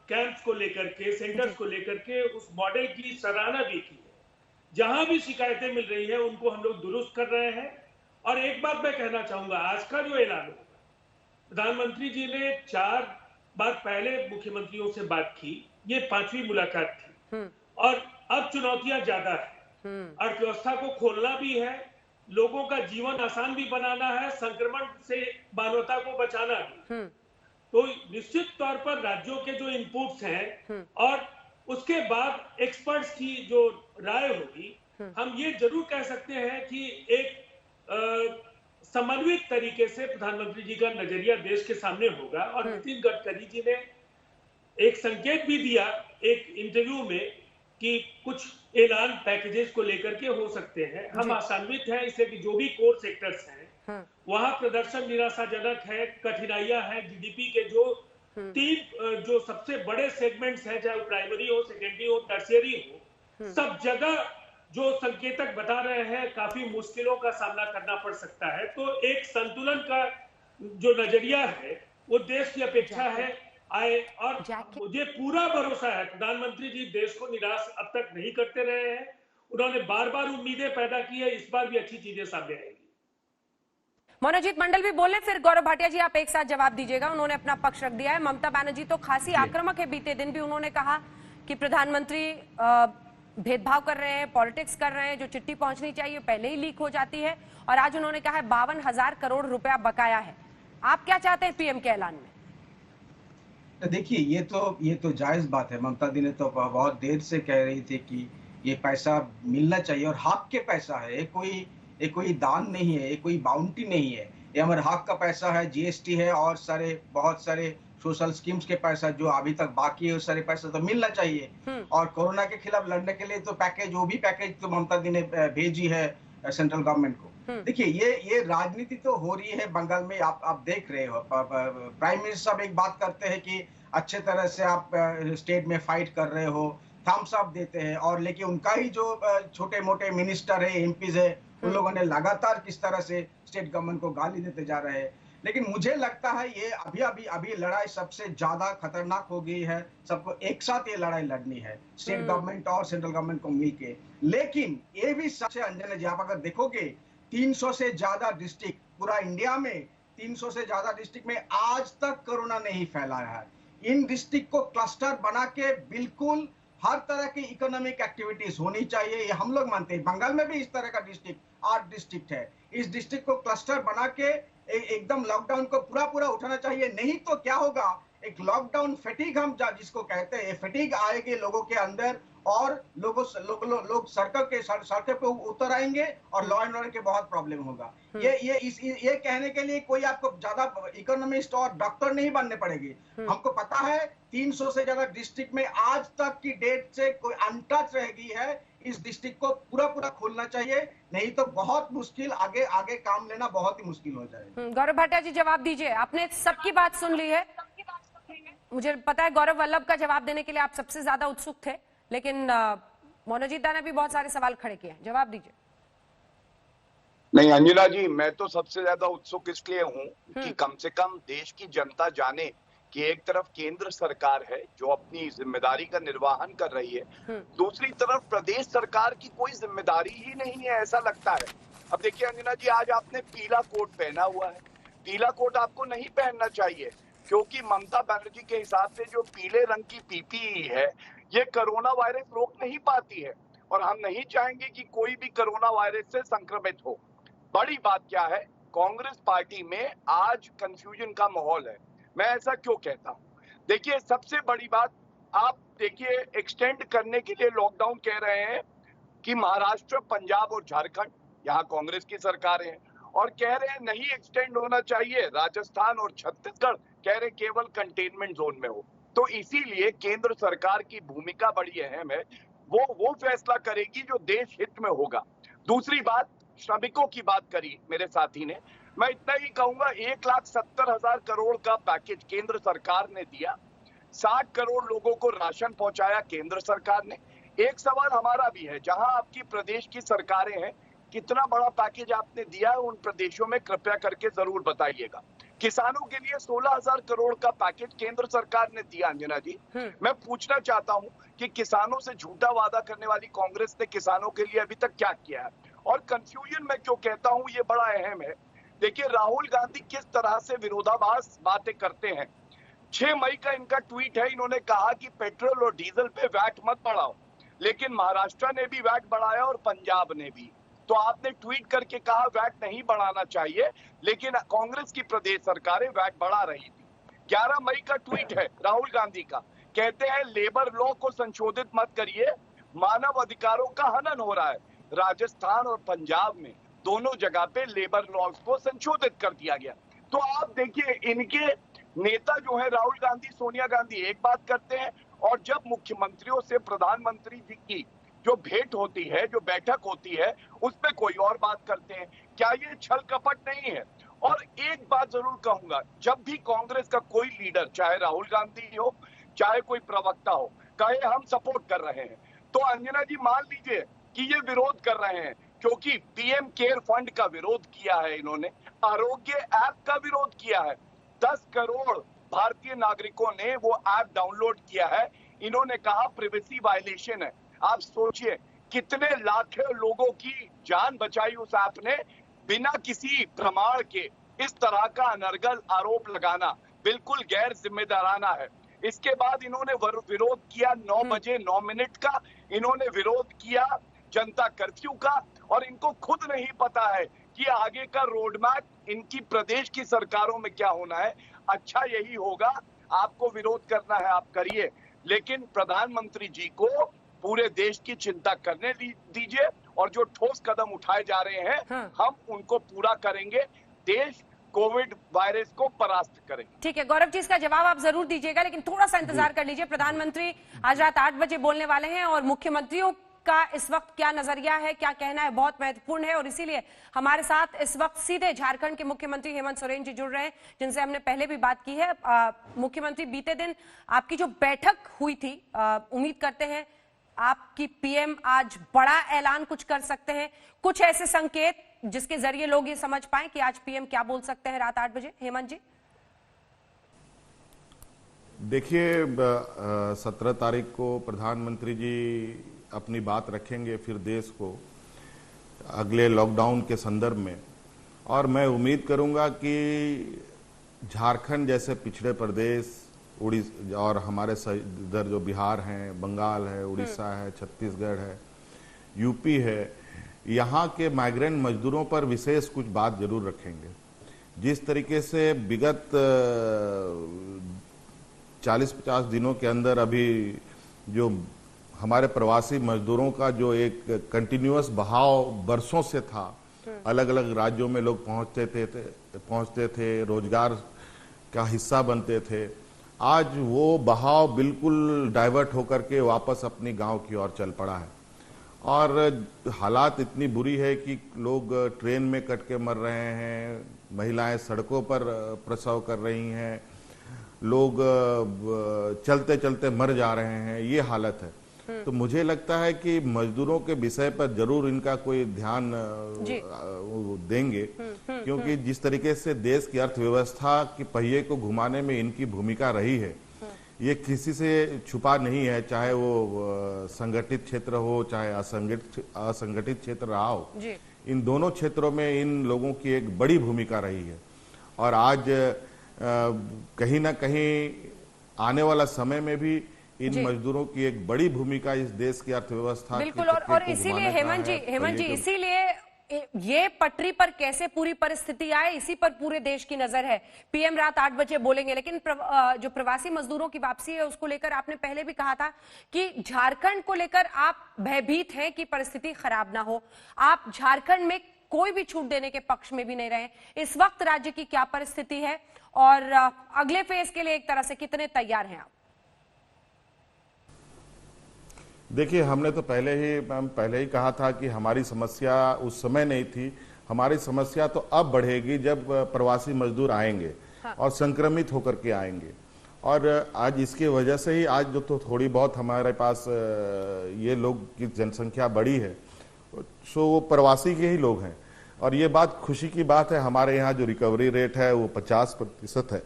कैंप्स को लेकर के, सेंटर्स को लेकर के उस मॉडल की सराहना भी की है। जहां भी शिकायतें मिल रही है उनको हम लोग दुरुस्त कर रहे हैं। और एक बात मैं कहना चाहूंगा, आज का जो ऐलान होगा, प्रधानमंत्री जी ने 4 बार पहले मुख्यमंत्रियों से बात की, ये 5वीं मुलाकात थी। और अब चुनौतियां ज्यादा है, अर्थव्यवस्था को खोलना भी है, लोगों का जीवन आसान भी बनाना है, संक्रमण से मानवता को बचाना भी। तो निश्चित तौर पर राज्यों के जो इनपुट्स हैं और उसके बाद एक्सपर्ट्स की जो राय होगी, हम ये जरूर कह सकते हैं कि एक समन्वित तरीके से प्रधानमंत्री जी का नजरिया देश के सामने होगा। और नितिन गडकरी जी ने एक संकेत भी दिया एक इंटरव्यू में कि कुछ ऐलान पैकेजेस को लेकर के हो सकते हैं। हम आशान्वित हैं इससे कि जो भी कोर सेक्टर्स हैं वहां प्रदर्शन निराशाजनक है, कठिनाइयां हैं। जीडीपी के जो 3 जो सबसे बड़े सेगमेंट्स हैं, चाहे वो प्राइमरी हो, सेकेंडरी हो, टर्शियरी हो, सब जगह जो संकेतक बता रहे हैं काफी मुश्किलों का सामना करना पड़ सकता है। तो एक संतुलन का जो नजरिया है वो देश की अपेक्षा है आए। और मुझे पूरा भरोसा है प्रधानमंत्री जी देश को निराश अब तक नहीं करते रहे हैं। उन्होंने बार बार उम्मीदें पैदा की है, इस बार भी अच्छी चीजें सामने आएंगी। मनोजीत मंडल भी बोले, फिर गौरव भाटिया जी आप एक साथ जवाब दीजिएगा। उन्होंने अपना पक्ष रख दिया है। ममता बनर्जी तो खासी आक्रामक है। बीते दिन भी उन्होंने कहा कि प्रधानमंत्री भेदभाव कर रहे हैं, पॉलिटिक्स कर रहे हैं, जो चिट्ठी पहुंचनी चाहिए पहले ही लीक हो जाती है। और आज उन्होंने कहा है 52,000 करोड़ रुपया बकाया है। आप क्या चाहते हैं पीएम के ऐलान में? देखिए, ये तो जायज बात है। ममता दी ने तो बहुत देर से कह रही थी कि ये पैसा मिलना चाहिए और हक के पैसा है। ये कोई दान नहीं है, ये कोई बाउंटी नहीं है, ये हमारे हक का पैसा है। जीएसटी है और बहुत सारे सोशल स्कीम्स के पैसा जो अभी तक बाकी है, वो सारे पैसा तो मिलना चाहिए। और कोरोना के खिलाफ लड़ने के लिए तो पैकेज, वो भी पैकेज तो ममता दी ने भेजी है सेंट्रल गवर्नमेंट को। देखिए, ये राजनीति तो हो रही है बंगाल में, आप देख रहे हो। प्राइम मिनिस्टर साहब एक बात करते हैं कि अच्छे तरह से आप स्टेट में फाइट कर रहे हो, थम्स अप देते हैं, और लेकिन उनका ही जो छोटे मोटे मिनिस्टर है, एमपीज है, उन लोगों ने लगातार किस तरह से स्टेट गवर्नमेंट को गाली देते जा रहे हैं। लेकिन मुझे लगता है ये अभी लड़ाई सबसे ज्यादा खतरनाक हो गई है। सबको एक साथ ये लड़ाई लड़नी है, स्टेट गवर्नमेंट और सेंट्रल गवर्नमेंट को मिलके। लेकिन ये भी सबसे अंजन है, आप अगर देखोगे 300 से ज्यादा डिस्ट्रिक्ट, पूरा इंडिया में 300 से ज्यादा डिस्ट्रिक्ट में आज तक कोरोना नहीं फैला है। इन डिस्ट्रिक्ट को क्लस्टर बना के बिल्कुल हर तरह की इकोनॉमिक एक्टिविटीज होनी चाहिए, ये हम लोग मानते हैं। बंगाल में भी इस तरह का डिस्ट्रिक्ट 8 डिस्ट्रिक्ट है। इस डिस्ट्रिक्ट को क्लस्टर बना के एकदम लॉकडाउन को पूरा उठाना चाहिए। नहीं तो क्या होगा, एक लॉकडाउन फैटिग हम जिसको कहते हैं, फैटिग आएगी लोगों के अंदर और लोग सड़कों पे उतर आएंगे और लॉ एंड ऑर्डर के बहुत प्रॉब्लम होगा। ये कहने के लिए कोई आपको ज्यादा इकोनॉमिस्ट और डॉक्टर नहीं बनने पड़ेगी। हमको पता है 300 से ज्यादा डिस्ट्रिक्ट में आज तक की डेट से कोई अनटच रह गई है। इस डिस्ट्रिक्ट को पूरा खोलना चाहिए, नहीं तो बहुत मुश्किल, आगे काम लेना बहुत ही मुश्किल हो जाएगा। गौरव भाटिया जी जवाब दीजिए, आपने सबकी बात सुन ली है। मुझे पता है गौरव वल्लभ का जवाब देने के लिए आप सबसे ज्यादा उत्सुक थे, लेकिन मनोजीत दा ने भी बहुत सारे सवाल खड़े किए हैं। जवाब दीजिए। नहीं अंजना जी, मैं तो सबसे ज्यादा उत्सुक इसलिए हूँ कि कम से कम देश की जनता जाने कि एक तरफ केंद्र सरकार है जो अपनी जिम्मेदारी का निर्वहन कर रही है, दूसरी तरफ प्रदेश सरकार की कोई जिम्मेदारी ही नहीं है, ऐसा लगता है। अब देखिए अंजना जी, आज आपने पीला कोट पहना हुआ है। पीला कोट आपको नहीं पहनना चाहिए, क्योंकि ममता बनर्जी के हिसाब से जो पीले रंग की पीपीई है ये कोरोना वायरस रोक नहीं पाती है, और हम नहीं चाहेंगे कि कोई भी कोरोना वायरस से संक्रमित हो। बड़ी बात क्या है, कांग्रेस पार्टी में आज कंफ्यूजन का माहौल है। मैं ऐसा क्यों कहता हूं? देखिए, सबसे बड़ी बात आप देखिए, एक्सटेंड करने के लिए लॉकडाउन कह रहे हैं कि महाराष्ट्र, पंजाब और झारखंड, यहाँ कांग्रेस की सरकारें हैं, और कह रहे हैं नहीं एक्सटेंड होना चाहिए, राजस्थान और छत्तीसगढ़ कह रहे केवल कंटेनमेंट जोन में हो। तो इसीलिए केंद्र सरकार की भूमिका बड़ी अहम है, वो फैसला करेगी जो देश हित में होगा। दूसरी बात, श्रमिकों की बात करी मेरे साथी ने, मैं इतना ही कहूंगा, 1,70,000 करोड़ का पैकेज केंद्र सरकार ने दिया, 60 करोड़ लोगों को राशन पहुंचाया केंद्र सरकार ने। एक सवाल हमारा भी है, जहां आपकी प्रदेश की सरकारें हैं, कितना बड़ा पैकेज आपने दिया है उन प्रदेशों में, कृपया करके जरूर बताइएगा। किसानों के लिए 16,000 करोड़ का पैकेज केंद्र सरकार ने दिया। अंजना जी, मैं पूछना चाहता हूं कि किसानों से झूठा वादा करने वाली कांग्रेस ने किसानों के लिए अभी तक क्या किया है? और कंफ्यूजन मैं क्यों कहता हूं, ये बड़ा अहम है। देखिए, राहुल गांधी किस तरह से विरोधाभास बातें करते हैं। 6 मई का इनका ट्वीट है, इन्होंने कहा कि पेट्रोल और डीजल पे वैट मत बढ़ाओ, लेकिन महाराष्ट्र ने भी वैट बढ़ाया और पंजाब ने भी। तो आपने ट्वीट करके कहा वैट नहीं बढ़ाना चाहिए, लेकिन कांग्रेस की प्रदेश सरकारें वैट बढ़ा रही थी। 11 मई का ट्वीट है राहुल गांधी का, कहते हैं लेबर लॉ को संशोधित मत करिए, मानव अधिकारों का हनन हो रहा है। राजस्थान और पंजाब में दोनों जगह पे लेबर लॉ को संशोधित कर दिया गया। तो आप देखिए, इनके नेता जो है राहुल गांधी, सोनिया गांधी एक बात करते हैं, और जब मुख्यमंत्रियों से प्रधानमंत्री जी की जो भेंट होती है, जो बैठक होती है, उसमें कोई और बात करते हैं। क्या ये छल कपट नहीं है? और एक बात जरूर कहूंगा, जब भी कांग्रेस का कोई लीडर, चाहे राहुल गांधी हो, चाहे कोई प्रवक्ता हो, कहे हम सपोर्ट कर रहे हैं, तो अंजना जी मान लीजिए कि ये विरोध कर रहे हैं, क्योंकि पीएम केयर फंड का विरोध किया है इन्होंने, आरोग्य ऐप का विरोध किया है। 10 करोड़ भारतीय नागरिकों ने वो ऐप डाउनलोड किया है। इन्होंने कहा प्रिवेसी वायलेशन है। आप सोचिए कितने लाखों लोगों की जान बचाई उस ऐप ने, बिना किसी प्रमाण के इस तरह का अनर्गल आरोप लगाना बिल्कुल गैर जिम्मेदाराना है। इसके बाद इन्होंने विरोध किया 9 बजे 9 मिनट का, इन्होंने विरोध किया जनता कर्फ्यू का, और इनको खुद नहीं पता है कि आगे का रोड मैप इनकी प्रदेश की सरकारों में क्या होना है। अच्छा यही होगा, आपको विरोध करना है आप करिए, लेकिन प्रधानमंत्री जी को पूरे देश की चिंता करने दीजिए, और जो ठोस कदम उठाए जा रहे हैं हम उनको पूरा करेंगे। देश कोविड वायरस को परास्त करेंगे। ठीक है गौरव जी, इसका जवाब आप जरूर दीजिएगा, लेकिन थोड़ा सा इंतजार कर लीजिए। प्रधानमंत्री आज रात 8 बजे बोलने वाले हैं, और मुख्यमंत्रियों का इस वक्त क्या नजरिया है, क्या कहना है, बहुत महत्वपूर्ण है। और इसीलिए हमारे साथ इस वक्त सीधे झारखंड के मुख्यमंत्री हेमंत सोरेन जी जुड़ रहे हैं, जिनसे हमने पहले भी बात की है। मुख्यमंत्री, बीते दिन आपकी जो बैठक हुई थी, उम्मीद करते हैं आपकी पीएम आज बड़ा ऐलान कुछ कर सकते हैं, कुछ ऐसे संकेत जिसके जरिए लोग ये समझ पाए कि आज पीएम क्या बोल सकते हैं रात 8 बजे। हेमंत जी, देखिए 17 तारीख को प्रधानमंत्री जी अपनी बात रखेंगे फिर देश को अगले लॉकडाउन के संदर्भ में, और मैं उम्मीद करूंगा कि झारखंड जैसे पिछड़े प्रदेश, उड़ीसा और हमारे इधर जो बिहार हैं, बंगाल है, उड़ीसा है, छत्तीसगढ़ है, यूपी है, यहाँ के माइग्रेंट मजदूरों पर विशेष कुछ बात जरूर रखेंगे। जिस तरीके से विगत 40-50 दिनों के अंदर अभी जो हमारे प्रवासी मजदूरों का जो एक कंटिन्यूअस बहाव बरसों से था, अलग अलग राज्यों में लोग पहुंचते थे, रोजगार का हिस्सा बनते थे, आज वो बहाव बिल्कुल डाइवर्ट होकर के वापस अपनी गांव की ओर चल पड़ा है। और हालात इतनी बुरी है कि लोग ट्रेन में कट के मर रहे हैं, महिलाएं सड़कों पर प्रसव कर रही हैं, लोग चलते चलते मर जा रहे हैं, ये हालत है। तो मुझे लगता है कि मजदूरों के विषय पर जरूर इनका कोई ध्यान देंगे, क्योंकि जिस तरीके से देश की अर्थव्यवस्था के पहिए को घुमाने में इनकी भूमिका रही है, ये किसी से छुपा नहीं है, चाहे वो संगठित क्षेत्र हो चाहे असंगठित क्षेत्र रहा हो। इन दोनों क्षेत्रों में इन लोगों की एक बड़ी भूमिका रही है, और आज कहीं ना कहीं आने वाला समय में भी इन मजदूरों की एक बड़ी भूमिका इस देश की अर्थव्यवस्था बिल्कुल। और इसीलिए हेमंत जी इसीलिए ये पटरी पर कैसे पूरी परिस्थिति आए, इसी पर पूरे देश की नजर है। पीएम रात 8 बजे बोलेंगे, लेकिन जो प्रवासी मजदूरों की वापसी है उसको लेकर आपने पहले भी कहा था कि झारखंड को लेकर आप भयभीत हैं कि परिस्थिति खराब ना हो। आप झारखंड में कोई भी छूट देने के पक्ष में भी नहीं रहे। इस वक्त राज्य की क्या परिस्थिति है और अगले फेज के लिए एक तरह से कितने तैयार हैं आप? देखिए, हमने तो पहले ही कहा था कि हमारी समस्या उस समय नहीं थी, हमारी समस्या तो अब बढ़ेगी जब प्रवासी मजदूर आएंगे और संक्रमित होकर के आएंगे। और आज इसके वजह से ही आज जो तो थोड़ी बहुत हमारे पास ये लोग की जनसंख्या बढ़ी है, सो वो प्रवासी के ही लोग हैं। और ये बात खुशी की बात है, हमारे यहाँ जो रिकवरी रेट है वो 50% है।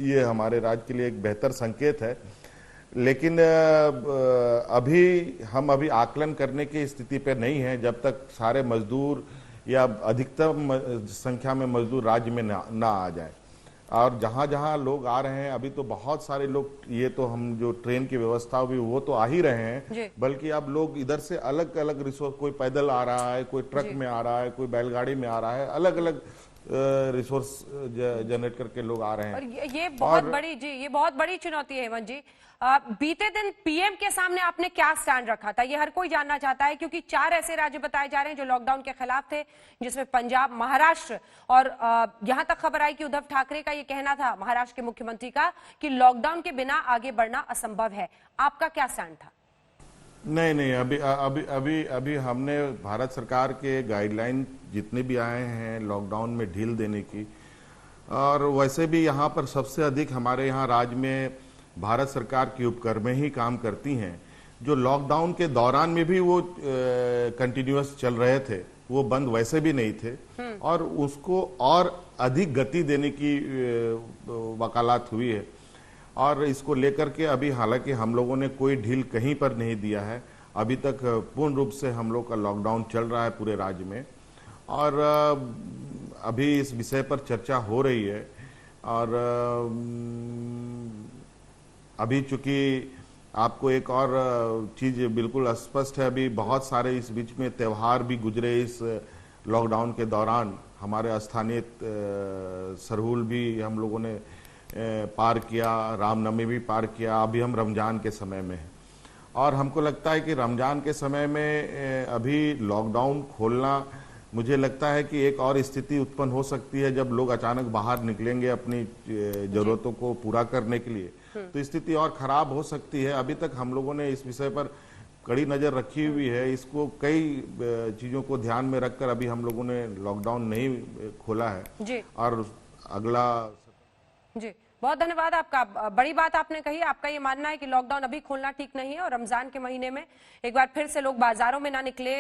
ये हमारे राज्य के लिए एक बेहतर संकेत है। लेकिन हम अभी आकलन करने की स्थिति पे नहीं है जब तक सारे मजदूर या अधिकतम संख्या में मजदूर राज्य में ना आ जाए। और जहां जहां लोग आ रहे हैं, अभी तो बहुत सारे लोग, ये तो हम जो ट्रेन की व्यवस्था भी वो तो आ ही रहे हैं, बल्कि अब लोग इधर से अलग अलग रिसोर्स, कोई पैदल आ रहा है, कोई ट्रक में आ रहा है, कोई बैलगाड़ी में आ रहा है, अलग अलग रिसोर्स जनरेट करके लोग आ रहे हैं। और ये बहुत बड़ी जी, ये बहुत बड़ी चुनौती है हेमंत जी। बीते दिन पीएम के सामने आपने क्या स्टैंड रखा था, ये हर कोई जानना चाहता है, क्योंकि 4 ऐसे राज्य बताए जा रहे हैं जो लॉकडाउन के खिलाफ थे, जिसमें पंजाब, महाराष्ट्र और यहां तक खबर आई कि उद्धव ठाकरे का ये कहना था, महाराष्ट्र के मुख्यमंत्री का, कि लॉकडाउन के बिना आगे बढ़ना असंभव है। आपका क्या स्टैंड था? नहीं, अभी हमने भारत सरकार के गाइडलाइन जितने भी आए हैं लॉकडाउन में ढील देने की, और वैसे भी यहाँ पर सबसे अधिक हमारे यहाँ राज्य में भारत सरकार की उपक्रमें ही काम करती हैं, जो लॉकडाउन के दौरान में भी वो कंटिन्यूअस चल रहे थे, वो बंद वैसे भी नहीं थे, और उसको और अधिक गति देने की वकालत हुई है। और इसको लेकर के अभी हालांकि हम लोगों ने कोई ढील कहीं पर नहीं दिया है, अभी तक पूर्ण रूप से हम लोग का लॉकडाउन चल रहा है पूरे राज्य में, और अभी इस विषय पर चर्चा हो रही है। और अभी चूंकि आपको एक और चीज बिल्कुल स्पष्ट है, अभी बहुत सारे इस बीच में त्योहार भी गुजरे इस लॉकडाउन के दौरान। हमारे स्थानीय सरहुल भी हम लोगों ने पार किया, रामनवमी भी पार किया, अभी हम रमजान के समय में हैं, और हमको लगता है कि रमजान के समय में अभी लॉकडाउन खोलना, मुझे लगता है कि एक और स्थिति उत्पन्न हो सकती है जब लोग अचानक बाहर निकलेंगे अपनी जरूरतों को पूरा करने के लिए, तो स्थिति और खराब हो सकती है। अभी तक हम लोगों ने इस विषय पर कड़ी नजर रखी हुई है, इसको कई चीजों को ध्यान में रखकर अभी हम लोगों ने लॉकडाउन नहीं खोला है जी। और अगला जी, बहुत धन्यवाद आपका। बड़ी बात आपने कही, आपका ये मानना है कि लॉकडाउन अभी खोलना ठीक नहीं है, और रमजान के महीने में एक बार फिर से लोग बाजारों में ना निकले,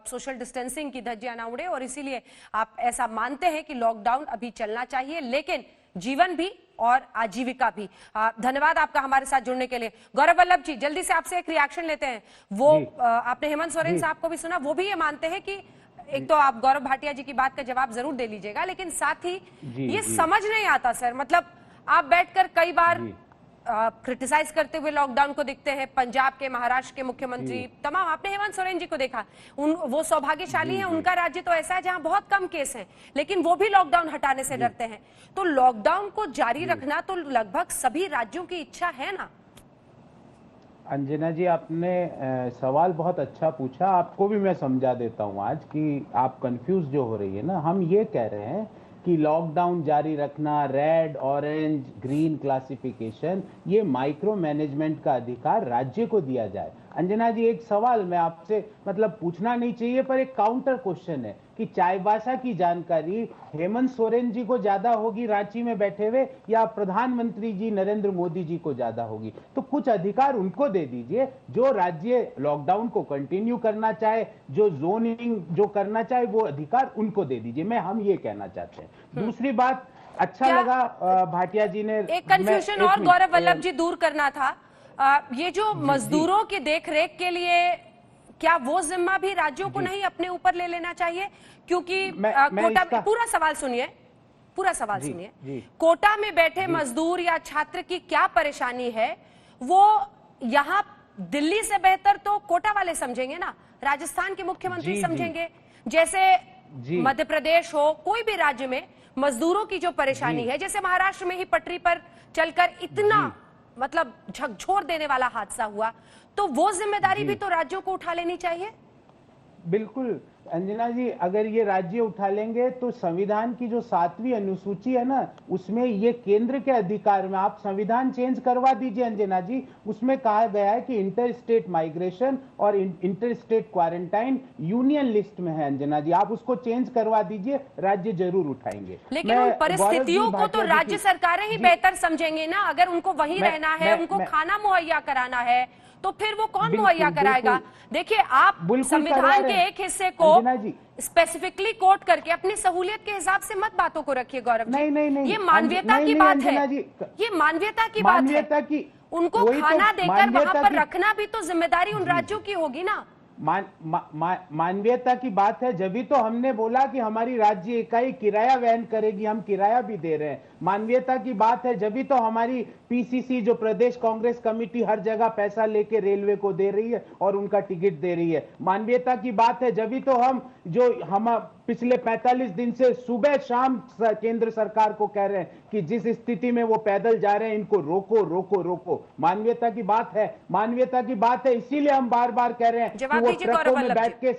सोशल डिस्टेंसिंग की धज्जियां ना उड़े, और इसीलिए आप ऐसा मानते हैं कि लॉकडाउन अभी चलना चाहिए, लेकिन जीवन भी और आजीविका भी। धन्यवाद आपका हमारे साथ जुड़ने के लिए। गौरव वल्लभ जी, जल्दी से आपसे एक रिएक्शन लेते हैं। वो आपने हेमंत सोरेन साहब को भी सुना, वो भी ये मानते हैं कि एक तो आप गौरव भाटिया जी की बात का जवाब जरूर दे लीजिएगा, लेकिन साथ ही ये समझ नहीं आता सर, मतलब आप बैठकर कई बार क्रिटिसाइज करते हुए लॉकडाउन को दिखते हैं, पंजाब के, महाराष्ट्र के मुख्यमंत्री तमाम, आपने हेमंत सोरेन जी को देखा, वो सौभाग्यशाली हैं, उनका राज्य तो ऐसा है जहां बहुत कम केस हैं, लेकिन वो भी लॉकडाउन हटाने से डरते हैं। तो लॉकडाउन को जारी रखना तो लगभग सभी राज्यों की इच्छा है ना? अंजना जी, आपने सवाल बहुत अच्छा पूछा, आपको भी मैं समझा देता हूं आज कि आप कंफ्यूज जो हो रही है ना। हम ये कह रहे हैं कि लॉकडाउन जारी रखना, रेड, ऑरेंज, ग्रीन क्लासिफिकेशन, ये माइक्रो मैनेजमेंट का अधिकार राज्य को दिया जाए। अंजना जी, एक सवाल मैं आपसे मतलब पूछना नहीं चाहिए, पर एक काउंटर क्वेश्चन है कि चाईबासा की जानकारी हेमंत सोरेन जी को ज्यादा होगी रांची में बैठे हुए, या प्रधानमंत्री जी नरेंद्र मोदी जी को ज्यादा होगी? तो कुछ अधिकार उनको दे दीजिए, जो राज्य लॉकडाउन को कंटिन्यू करना चाहे, जो जोनिंग जो करना चाहे, वो अधिकार उनको दे दीजिए। हम ये कहना चाहते हैं। दूसरी बात, अच्छा लगा भाटिया जी ने एक कंफ्यूजन और गौरव वल्लभ जी दूर करना था, ये जो मजदूरों की देखरेख के लिए क्या वो जिम्मा भी राज्यों को नहीं अपने ऊपर ले लेना चाहिए? क्योंकि कोटा में, पूरा सवाल सुनिए, पूरा सवाल सुनिए, कोटा में बैठे मजदूर या छात्र की क्या परेशानी है, वो यहाँ दिल्ली से बेहतर तो कोटा वाले समझेंगे ना, राजस्थान के मुख्यमंत्री समझेंगे, जैसे मध्य प्रदेश हो, कोई भी राज्य में मजदूरों की जो परेशानी है, जैसे महाराष्ट्र में ही पटरी पर चलकर इतना मतलब झकझोर देने वाला हादसा हुआ, तो वो जिम्मेदारी भी तो राज्यों को उठा लेनी चाहिए। बिल्कुल अंजना जी, अगर ये राज्य उठा लेंगे तो संविधान की जो 7वीं अनुसूची है ना, उसमें ये केंद्र के अधिकार में, आप संविधान चेंज करवा दीजिए अंजना जी। उसमें कहा गया है कि इंटर स्टेट माइग्रेशन और inter state quarantine union list में है अंजना जी, आप उसको चेंज करवा दीजिए, राज्य जरूर उठाएंगे। लेकिन उन परिस्थितियों को तो राज्य सरकारें ही बेहतर समझेंगे ना। अगर उनको वहीं रहना है, उनको खाना मुहैया कराना है, तो फिर वो कौन मुहैया कराएगा? देखिए, आप संविधान के एक हिस्से को स्पेसिफिकली कोट करके अपनी सहूलियत के हिसाब से मत बातों को रखिए गौरव जी। नहीं, ये मानवीयता की बात है, ये मानवीयता की बात है। उनको खाना देकर वहां पर रखना भी तो जिम्मेदारी उन राज्यों की होगी ना। मानवीयता की बात है, जब भी तो हमने बोला कि हमारी राज्य इकाई किराया वहन करेगी, हम किराया भी दे रहे हैं। मानवीयता की बात है, जब भी तो हमारी पीसीसी जो प्रदेश कांग्रेस कमेटी हर जगह पैसा लेके रेलवे को दे रही है और उनका टिकट दे रही है। मानवीयता की बात है, जब भी तो हम पिछले 45 दिन से सुबह शाम केंद्र सरकार को कह रहे हैं कि जिस स्थिति में वो पैदल जा रहे हैं, इनको रोको रोको रोको। मानवीयता की बात है, मानवीयता की बात है, इसीलिए हम बार बार कह रहे हैं कि वो ट्रकों में बैठ के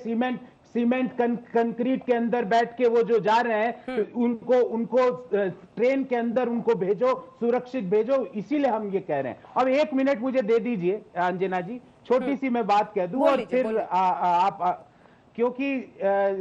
सीमेंट कंक्रीट के अंदर बैठ के वो जो जा रहे हैं, उनको ट्रेन के अंदर उनको भेजो, सुरक्षित भेजो। इसीलिए हम ये कह रहे हैं। अब 1 मिनट मुझे दे दीजिए अंजना जी, छोटी सी मैं बात कह दूं और फिर आप क्योंकि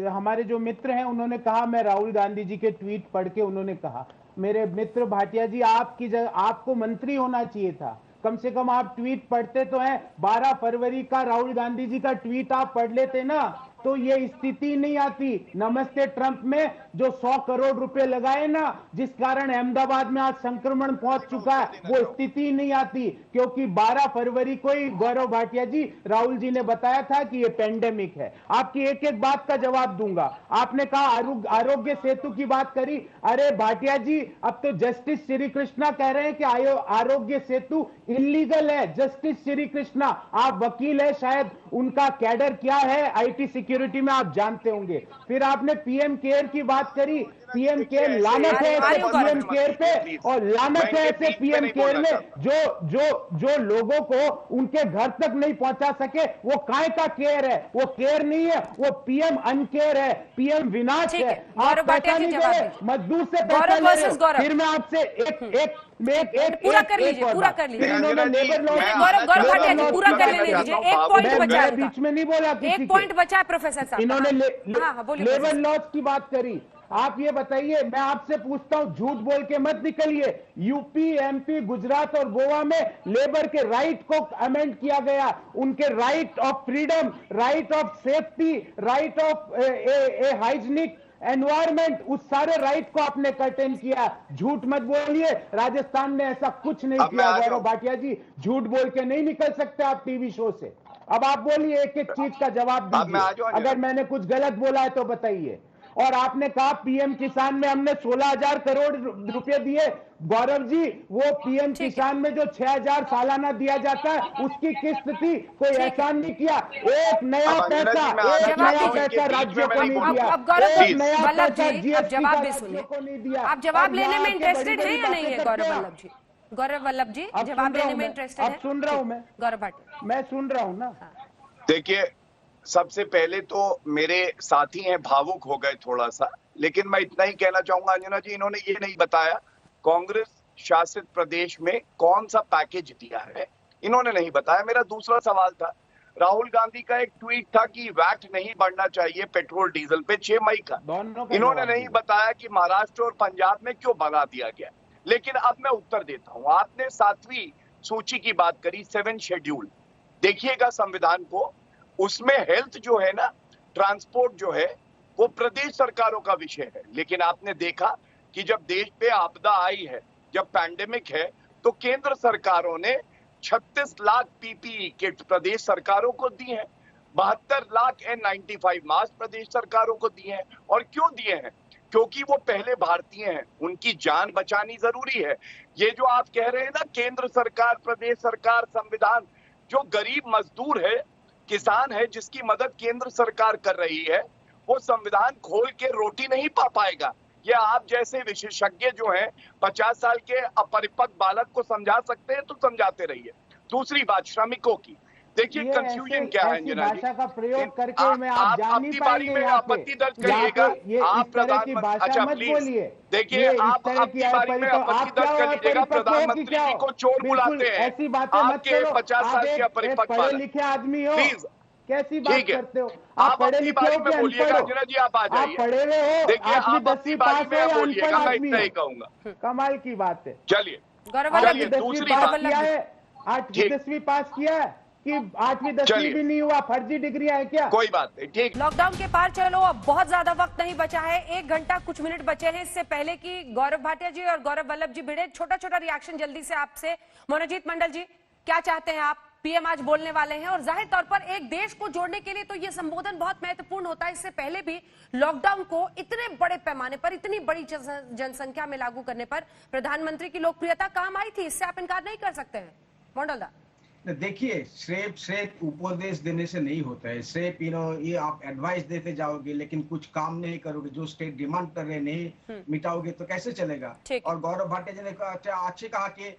हमारे जो मित्र हैं उन्होंने कहा, मैं राहुल गांधी जी के ट्वीट पढ़ के उन्होंने कहा, मेरे मित्र भाटिया जी, आपकी जगह आपको मंत्री होना चाहिए था। कम से कम आप ट्वीट पढ़ते तो हैं। 12 फरवरी का राहुल गांधी जी का ट्वीट आप पढ़ लेते ना, तो ये स्थिति नहीं आती। नमस्ते ट्रंप में जो 100 करोड़ रुपए लगाए ना, जिस कारण अहमदाबाद में आज संक्रमण पहुंच चुका है, वो स्थिति नहीं आती। क्योंकि 12 फरवरी को ही गौरव भाटिया जी, राहुल जी ने बताया था कि ये पेंडेमिक है। आपकी एक एक बात का जवाब दूंगा। आपने कहा आरोग्य सेतु की बात करी। अरे भाटिया जी, अब तो जस्टिस श्री कृष्णा कह रहे हैं कि आरोग्य सेतु इलीगल है। जस्टिस श्री कृष्णा, आप वकील है, शायद उनका कैडर क्या है आईटी सिक्योरिटी में आप जानते होंगे। फिर आपने पीएम केयर की बात करी। पीएम केयर, लानत है ऐसे पीएम केयर पे, और लानत है ऐसे पीएम केयर में जो लोगों को उनके घर तक नहीं पहुंचा सके। वो काय का केयर है? वो केयर नहीं है, वो पीएम अनकेयर है, पीएम विनाश है। आप पैसा नहीं दे रहे, मजदूर से पैसा ले रहे। फिर मैं आपसे एक पूरा कर लीजिए। इन्होंने लेबर लॉ, गौरव भाटिया जी पूरा कर लीजिए। एक पॉइंट बचा है, बीच में नहीं बोला, एक पॉइंट बचा है प्रोफेसर साहब। इन्होंने लेबर लॉज की बात करी। आप ये बताइए, मैं आपसे पूछता हूं, झूठ बोल के मत निकलिए। यूपी, एमपी, गुजरात और गोवा में लेबर के राइट को अमेंड किया गया। उनके right of freedom, right of safety, right of A hygienic environment, उस सारे राइट को आपने कर्टेन किया। झूठ मत बोलिए, राजस्थान ने ऐसा कुछ नहीं किया। गौरव भाटिया जी, झूठ बोल के नहीं निकल सकते आप टीवी शो से। अब आप बोलिए, एक एक चीज का जवाब दीजिए। अगर मैंने कुछ गलत बोला है तो बताइए। और आपने कहा पीएम किसान में हमने 16,000 करोड़ रुपए दिए। गौरव जी, वो पीएम किसान में जो 6,000 सालाना दिया जाता है, उसकी किस्त थी, कोई एहसान नहीं किया। एक नया पैसा राज्यों को नहीं दिया। एक नया पैसा जीएसटी का राज्यों को नहीं दिया। आप जवाब लेने में इंटरेस्टेड हैं या नहीं है गौरव वल्लभ जी? गौरव वल्लभ जी, जवाब लेने में इंटरेस्टेड है? अब सुन रहा हूं मैं, गौरव भाटिया, मैं सुन रहा हूं ना। देखिए, सबसे पहले तो मेरे साथी हैं भावुक हो गए थोड़ा सा, लेकिन मैं इतना ही कहना चाहूंगा अंजना जी, इन्होंने ये नहीं बताया कांग्रेस शासित प्रदेश में कौन सा पैकेज दिया है, इन्होंने नहीं बताया। मेरा दूसरा सवाल था, राहुल गांधी का एक ट्वीट था कि वैट नहीं बढ़ना चाहिए पेट्रोल डीजल पे 6 मई का। इन्होंने नहीं बताया कि महाराष्ट्र और पंजाब में क्यों बढ़ा दिया गया। लेकिन अब मैं उत्तर देता हूं। आपने 7वीं सूची की बात करी, 7 शेड्यूल, देखिएगा संविधान को, उसमें हेल्थ जो है ना, ट्रांसपोर्ट जो है, वो प्रदेश सरकारों का विषय है। लेकिन आपने देखा कि जब देश पे आपदा आई है, जब पैंडेमिक है, तो केंद्र सरकारों ने 36 लाख पीपीई किट प्रदेश सरकारों को दी हैं, 72 लाख N95 मास्क प्रदेश सरकारों को दिए हैं। और क्यों दिए हैं? क्योंकि वो पहले भारतीय हैं, उनकी जान बचानी जरूरी है। ये जो आप कह रहे हैं ना, केंद्र सरकार, प्रदेश सरकार, संविधान, जो गरीब मजदूर है, किसान है, जिसकी मदद केंद्र सरकार कर रही है, वो संविधान खोल के रोटी नहीं पा पाएगा। ये आप जैसे विशेषज्ञ जो हैं 50 साल के अपरिपक्व बालक को समझा सकते हैं तो समझाते रहिए। दूसरी बात श्रमिकों की, देखिए कंफ्यूजन क्या है अंजना जी, भाषा का प्रयोग करके मैं आप जान नहीं पाएंगे में यहाँ आपत्ति पे। दर्ज करिएगा। ये आप इस तरह की भाषा मत बोलिए। देखिए आप अपनी बारी में आपत्ति दर्ज कर लीजिएगा। प्रधानमंत्री जी को चोर बुलाते हैं, ऐसी बातें मत आपके करो। 50 साल के अपरिपक्व पढ़े लिखे आदमी हो, प्लीज कैसी बात करते हो आप पढ़े अपनी लिखे बारी हो में कि बोलिएगा अनपढ़ हो? अंजना जी, आप आ जाइए। आप पढ़े हुए हो, देखिए आठवीं आप अपनी 10वीं बारी पास में हो या बोलिएगा, अनपढ़ मैं आदमी इतना ही हो? कहूंगा। कमाल की बात है। चलिए चलिए, 10वीं दूसरी पास बात किया है, 8वीं 10वीं पास किया है कि 8वीं 10वीं भी नहीं हुआ, फर्जी डिग्रियां है क्या? कोई बात नहीं, ठीक। लॉकडाउन के पार चलो, अब बहुत ज्यादा वक्त नहीं बचा है, 1 घंटा कुछ मिनट बचे हैं। इससे पहले कि गौरव भाटिया जी और गौरव वल्लभ जी भिड़े, छोटा छोटा रिएक्शन जल्दी से आपसे। मनोजीत मंडल जी, क्या चाहते हैं आप? पीएम आज बोलने वाले हैं और जाहिर तौर पर एक देश को जोड़ने के लिए तो ये संबोधन बहुत महत्वपूर्ण होता है। इससे पहले भी लॉकडाउन को इतने बड़े पैमाने पर, इतनी बड़ी जनसंख्या में लागू करने पर प्रधानमंत्री की लोकप्रियता काम आई थी, इससे आप इनकार नहीं कर सकते हैं। मंडलदा, देखिए, सिर्फ उपदेश देने से नहीं होता है। सिर्फ ये आप एडवाइस देते जाओगे लेकिन कुछ काम नहीं करोगे, जो स्टेट डिमांड कर रहे नहीं मिटाओगे तो कैसे चलेगा? और गौरव भाटिया जी ने अच्छे कहा कि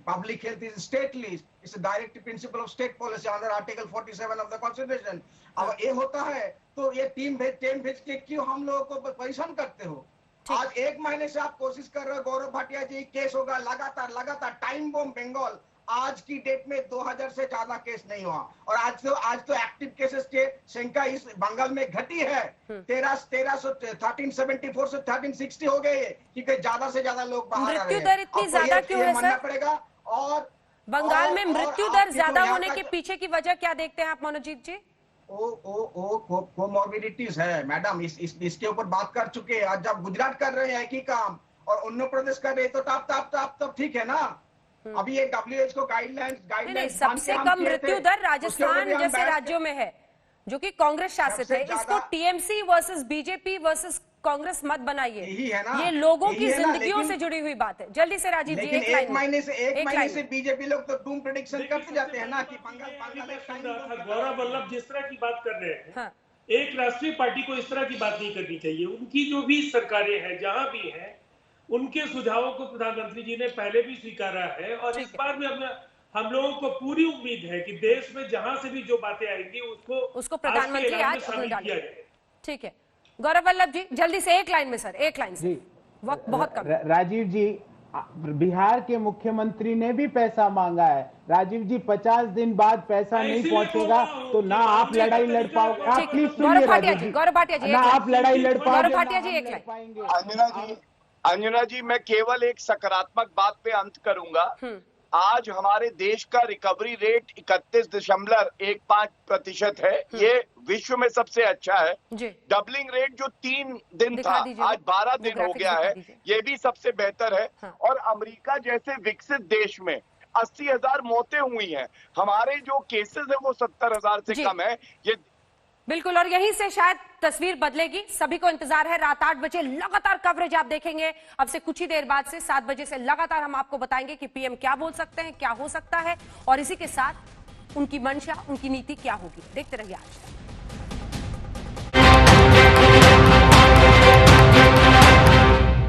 public health is state lease, it's direct principle of state policy under article 47 of the constitution. अब ये होता है तो ये टीम भेज के क्यों हम लोगों को परेशान करते हो? आज 1 महीने से आप कोशिश कर रहे हो गौरव भाटिया जी, केस होगा लगातार टाइम बॉम्ब बंगाल। आज की डेट में 2000 से ज्यादा केस नहीं हुआ और आज तो एक्टिव केसेस के संख्या इस बंगाल में घटी है। 1374 से 1360 हो गए क्योंकि ज्यादा से ज्यादा लोग बाहर आ रहे हैं। मृत्यु दर इतनी ज्यादा क्यों है सर? पड़ेगा। और बंगाल में मृत्यु दर ज्यादा होने के पीछे की वजह क्या देखते हैं आप मनोजीत जी? कोमॉर्बिडिटीज है मैडम, इसके ऊपर बात कर चुके हैं। आज जब गुजरात कर रहे हैं एक ही काम और उत्तर प्रदेश कर रहे हैं तो तब ठीक है ना। अभी ये WHO को गाइडलाइंस सबसे कम मृत्यु दर राजस्थान जैसे राज्यों में है जो कि कांग्रेस शासित है। इसको TMC versus BJP versus Congress मत बनाइए, ये लोगों की जिंदगियों से जुड़ी हुई बात है। जल्दी से राजीव जी, एक महीने से बीजेपी लोग तो डूम प्रेडिक्शन करते जाते हैं ना कि गौरव वल्लभ जिस तरह की बात कर रहे हैं, एक राष्ट्रीय पार्टी को इस तरह की बात नहीं करनी चाहिए। उनकी जो भी सरकारें हैं जहां भी हैं, उनके सुझावों को प्रधानमंत्री जी ने पहले भी स्वीकारा है और इस बार भी हम लोगों को पूरी उम्मीद है कि देश में जहां से भी जो बातें आएंगी उसको प्रधानमंत्री आज शामिल किया जाए। ठीक है गौरव वल्लभ जी, जल्दी से एक लाइन में सर, एक लाइन से, वक्त बहुत कम। राजीव जी, बिहार के मुख्यमंत्री ने भी पैसा मांगा है। राजीव जी, 50 दिन बाद पैसा नहीं पहुंचेगा तो ना आप लड़ाई लड़ पाओगे। आप प्लीज सुनिए राजीव जी, गौरव भाटिया जी, ना आप लड़ाई लड़ पाओगे। गौरव भाटिया जी, एक लाइन। अंजना जी, मैं केवल एक सकारात्मक बात पे अंत करूंगा। आज हमारे देश का रिकवरी रेट 31.15% है, ये विश्व में सबसे अच्छा है। डबलिंग रेट जो 3 दिन था आज 12 दिन हो गया है, ये भी सबसे बेहतर है। और अमेरिका जैसे विकसित देश में 80,000 मौतें हुई हैं, हमारे जो केसेस है वो 70,000 से कम है। ये बिल्कुल, और यहीं से शायद तस्वीर बदलेगी। सभी को इंतजार है, रात 8 बजे लगातार कवरेज आप देखेंगे। अब से कुछ ही देर बाद से 7 बजे से लगातार हम आपको बताएंगे कि पीएम क्या बोल सकते हैं, क्या हो सकता है और इसी के साथ उनकी मंशा, उनकी नीति क्या होगी। देखते रहिए आज तक।